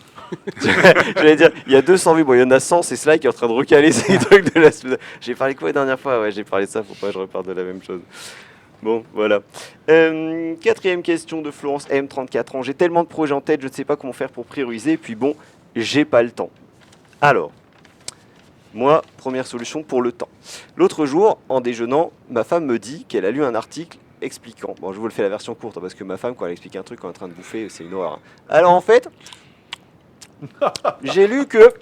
J'allais dire, il y a 200 vues, bon, il y en a 100, c'est Sly qui est en train de recaler ces trucs de la semaine. J'ai parlé quoi la dernière fois? Ouais, j'ai parlé de ça, faut pas que je reparte de la même chose. Bon, voilà. Quatrième question de Florence M, 34 ans. J'ai tellement de projets en tête, je ne sais pas comment faire pour prioriser. Puis bon, j'ai pas le temps. Alors, moi, première solution pour le temps. L'autre jour, en déjeunant, ma femme me dit qu'elle a lu un article expliquant. Bon, je vous le fais la version courte, hein, parce que ma femme, quand elle explique un truc quand elle est en train de bouffer, c'est une horreur. Hein. Alors en fait, j'ai lu que...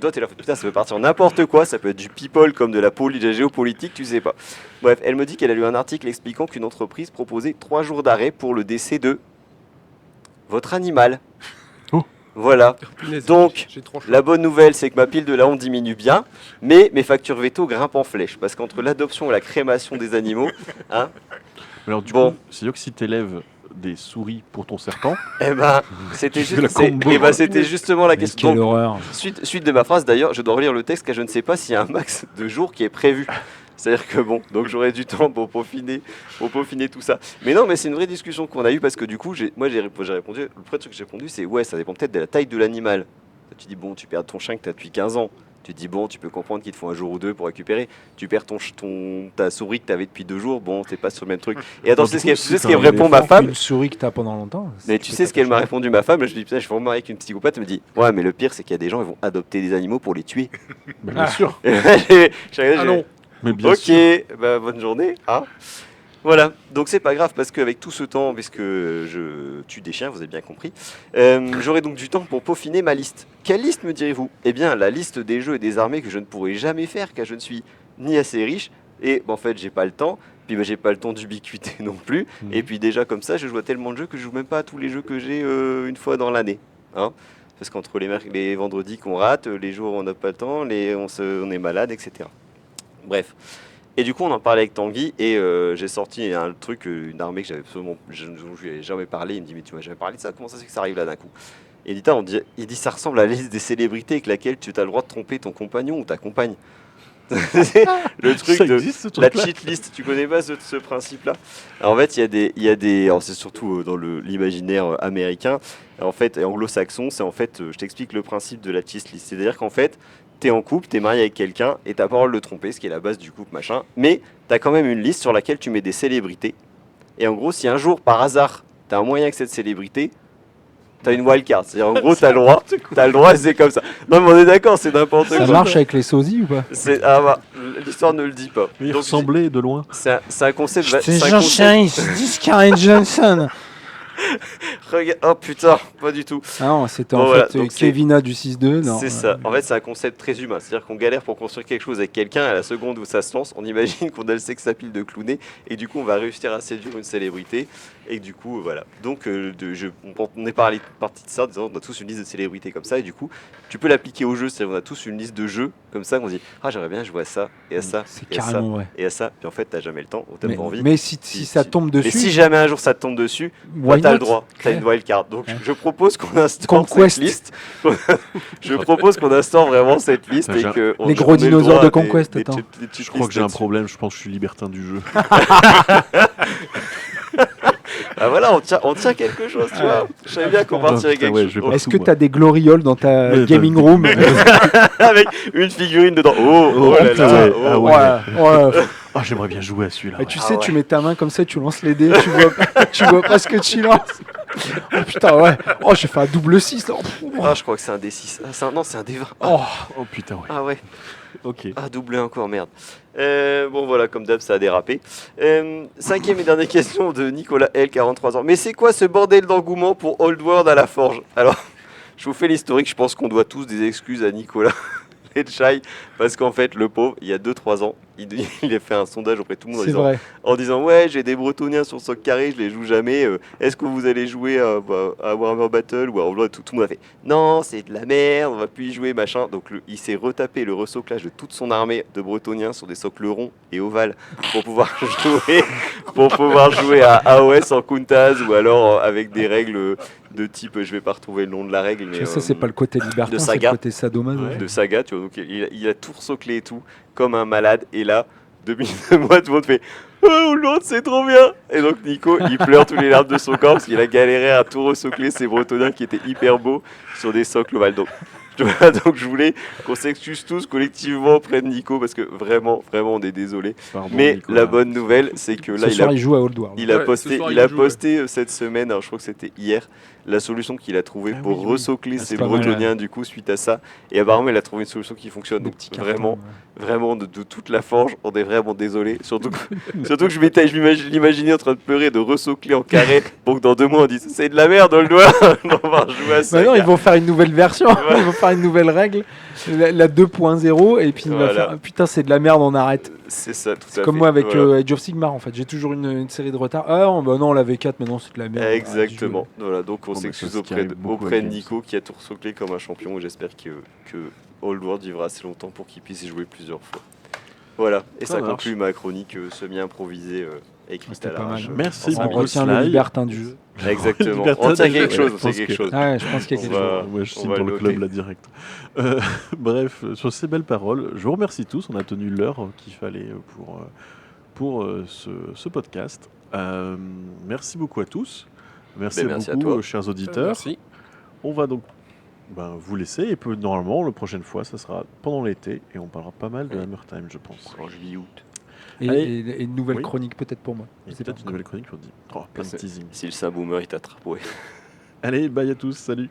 Toi, t'es là, putain, ça peut partir n'importe quoi, ça peut être du people comme de la géopolitique, tu sais pas. Bref, elle me dit qu'elle a lu un article expliquant qu'une entreprise proposait 3 jours d'arrêt pour le décès de votre animal. Oh. Voilà. Punaise, Donc, j'ai trop chaud. La bonne nouvelle, c'est que ma pile de la honte diminue bien, mais mes factures veto grimpent en flèche, parce qu'entre l'adoption et la crémation des animaux, hein, Alors du Bon. coup, c'est-à-dire que si tu élèves des souris pour ton serpent, eh ben, c'était Je fais la juste, c'est- combo. eh ben, c'était justement la Mais question. quelle Donc, horreur. suite de ma phrase, d'ailleurs, je dois relire le texte car je ne sais pas s'il y a un max de jours qui est prévu. C'est-à-dire que bon, donc j'aurai du temps pour peaufiner tout ça. Mais non, mais c'est une vraie discussion qu'on a eue parce que du coup, j'ai répondu, le premier truc que j'ai répondu, c'est ouais, ça dépend peut-être de la taille de l'animal. Tu dis bon, tu perds ton chien que tu as depuis 15 ans. Tu te dis bon, tu peux comprendre qu'il te faut un jour ou deux pour récupérer. Tu perds ta souris que tu avais depuis 2 jours, bon, t'es pas sur le même truc. Et attends, Donc, tu du sais coup, ce qu'elle c'est me un répond ma éléphant femme. Une souris que t'as pendant longtemps. Mais tu sais ce qu'elle m'a répondu ma femme, je lui dis putain, je vais me marier avec une psychopathe, elle me dit ouais, mais le pire c'est qu'il y a des gens ils vont adopter des animaux pour les tuer. bah, bien sûr. Ah non, Mais bien Ok, sûr. bah, bonne journée. Hein. Voilà, donc c'est pas grave parce qu'avec tout ce temps, puisque je tue des chiens, vous avez bien compris, j'aurai donc du temps pour peaufiner ma liste. Quelle liste me direz-vous? Eh bien, la liste des jeux et des armées que je ne pourrai jamais faire car je ne suis ni assez riche et en fait j'ai pas le temps. Puis bah, j'ai pas le temps d'ubiquité non plus. Mhm. Et puis déjà comme ça, je joue à tellement de jeux que je joue même pas à tous les jeux que j'ai une fois dans l'année. Hein. Parce qu'entre les vendredis qu'on rate, les jours où on n'a pas le temps, on est malade, etc. Bref. Et du coup, on en parlait avec Tanguy et j'ai sorti un truc, une armée que j'avais absolument, je ne lui avais jamais parlé. Il me dit, mais tu m'as jamais parlé de ça, comment ça se fait que ça arrive là d'un coup? Et il dit, ça ressemble à la liste des célébrités avec laquelle tu as le droit de tromper ton compagnon ou ta compagne. Le truc Ça de existe ce la truc-là cheat list, tu connais pas ce principe-là? Alors, en fait, alors c'est surtout dans l'imaginaire américain, en fait, et anglo-saxon, c'est en fait, je t'explique le principe de la cheat list. C'est-à-dire qu'en fait, t'es en couple, t'es marié avec quelqu'un, et t'as pas le droit de le tromper, ce qui est la base du couple, machin, mais t'as quand même une liste sur laquelle tu mets des célébrités, et en gros, si un jour, par hasard, t'as un moyen avec cette célébrité, t'as une wildcard. C'est-à-dire, en gros, t'as le droit, et c'est comme ça. Non, mais on est d'accord, c'est n'importe Ça quoi. marche avec les sosies ou pas? Ah bah, l'histoire ne le dit pas. Mais il Donc, ressemblait de loin. c'est un concept. C'est c'est un Jean concept- Charles, c'est Scarlett Johnson. Oh putain, pas du tout. Ah non, c'était Bon, en voilà, fait donc c'est- Kevina du 6-2. Non, C'est ça. En fait, c'est un concept très humain. C'est-à-dire qu'on galère pour construire quelque chose avec quelqu'un. À la seconde où ça se lance, on imagine qu'on a le sex appeal de clowner. Et du coup, on va réussir à séduire une célébrité. Et du coup, voilà. Donc, on est parti de ça en disant on a tous une liste de célébrités comme ça. Et du coup, tu peux l'appliquer au jeu. C'est-à-dire qu'on a tous une liste de jeux comme ça. On se dit ah, j'aimerais bien jouer à ça et à ça C'est et à ça carrément vrai. et à ça. Puis en fait, t'as jamais le temps ou t'as Mais, pas envie. mais si ça tombe Mais dessus, si jamais un jour ça te tombe dessus, why t'as le not? droit, t'as une wildcard. Donc Ouais. je propose qu'on instaure Conquest. cette liste. Je propose qu'on instaure vraiment cette liste et que Les gros dinosaures de Conquest, attends. Je crois que j'ai un problème, je pense que je suis libertin du jeu. Ah voilà, on tient quelque chose, tu vois. Je savais bien qu'on partirait putain, quelque ouais, chose. je vais pas- Est-ce que partout, tu as des glorioles dans ta Mais gaming t'as- room? Avec une figurine dedans. Oh là putain, là. ouais. oh. Ah ouais. Ouais. Ah, j'aimerais bien jouer à celui-là. Mais ouais. tu Ah sais, ouais. tu mets ta main comme ça, tu lances les dés, tu vois pas ce que tu lances. Oh putain, ouais. Oh, j'ai fait un double 6 là. Ah, je crois que c'est un D6. Ah, non, c'est un D20. Oh, Oh putain, ouais. Ah ouais. Ok. Ah, doublé encore, merde. Bon, voilà, comme d'hab, ça a dérapé. Cinquième et dernière question de Nicolas L, 43 ans. Mais c'est quoi ce bordel d'engouement pour Old World à la Forge? Alors, je vous fais l'historique. Je pense qu'on doit tous des excuses à Nicolas Letchai. Parce qu'en fait, le pauvre, il y a 2-3 ans, il a fait un sondage auprès de tout le monde c'est vrai. en disant ouais, j'ai des Bretoniens sur Soc Carré, je les joue jamais. Est-ce que vous allez jouer à Warhammer Battle ou à Old World? Tout le monde a fait non, c'est de la merde, on va plus y jouer, machin. Donc il s'est retapé le resoclage de toute son armée de Bretoniens sur des socles ronds et ovales pour pouvoir jouer à AOS en Kuntaz ou alors avec des règles de type, je vais pas retrouver le nom de la règle, mais Ça, c'est pas le côté libertin, de c'est le saga. côté sadomaso. Ouais. de saga, tu vois. Donc il a tout resoclé et tout, comme un malade. Et là, depuis 2 mois, tout le monde fait oh l'autre, c'est trop bien. Et donc Nico, il pleure tous les larmes de son corps parce qu'il a galéré à tout resocler ces Bretoniens qui étaient hyper beaux sur des socles ovales. Donc, donc je voulais qu'on s'excuse tous collectivement auprès de Nico parce que vraiment, on est désolé. Pardon, Mais Nicolas. la bonne nouvelle, c'est que là, Ce soir, il joue à Old World. il a Ouais, posté, ce soir, il il a joue, posté cette semaine, alors je crois que c'était hier, la solution qu'il a trouvée Ah pour oui, oui. resocler Ah, ses c'est pas mal, Bretoniens du coup suite à ça. Et apparemment, il a trouvé une solution qui fonctionne. Des Donc petits cartons, vraiment, ouais. vraiment de toute la forge, on est vraiment désolé. Surtout que je l'imaginais en train de pleurer, de resocler en carré pour que dans 2 mois on dise c'est de la merde, on le doit, on va rejouer à ça. Bah non, ils vont faire une nouvelle version, ils vont faire une nouvelle règle, la 2.0, et puis il va Voilà. faire putain, c'est de la merde, on arrête. C'est ça, tout à C'est comme fait. moi avec Voilà. Age of Sigmar en fait, j'ai toujours une série de retard. Ah non, bah non, la V4 maintenant c'est de la merde. Exactement. Voilà, donc on Bon, bah, s'excuse c'est ce qui auprès arrive beaucoup de avec Games. Nico qui a tout resoclé comme un champion et j'espère que Old World vivra assez longtemps pour qu'il puisse y jouer plusieurs fois. Voilà, et Ça ça marche. conclut ma chronique semi-improvisée écrite C'était à pas mal. l'arrache. Merci On beaucoup, retient le Sly. libertin du jeu. Exactement. Libertin On tient du quelque jeu, chose, ouais, on tient je pense quelque chose. Ah ouais, je pense qu'il y a On quelque chose. va- Moi, je on signe va pour le le club noter. là direct. Bref, sur ces belles paroles, je vous remercie tous. On a tenu l'heure qu'il fallait pour ce podcast. Merci beaucoup à tous. Merci, Ben, merci à beaucoup, toi. Chers auditeurs. Merci. On va donc vous laisser. Et normalement, la prochaine fois, ça sera pendant l'été. Et on parlera pas mal de Oui. Hammer Time, je pense. En juillet-août. Et, Allez. et une nouvelle Oui. chronique peut-être pour moi. Et Je sais peut-être pas une nouvelle chronique pour dire. Oh, plein de C'est- teasing. Si le Saint Boomer il t'attrape, ouais. Allez, bye à tous. Salut.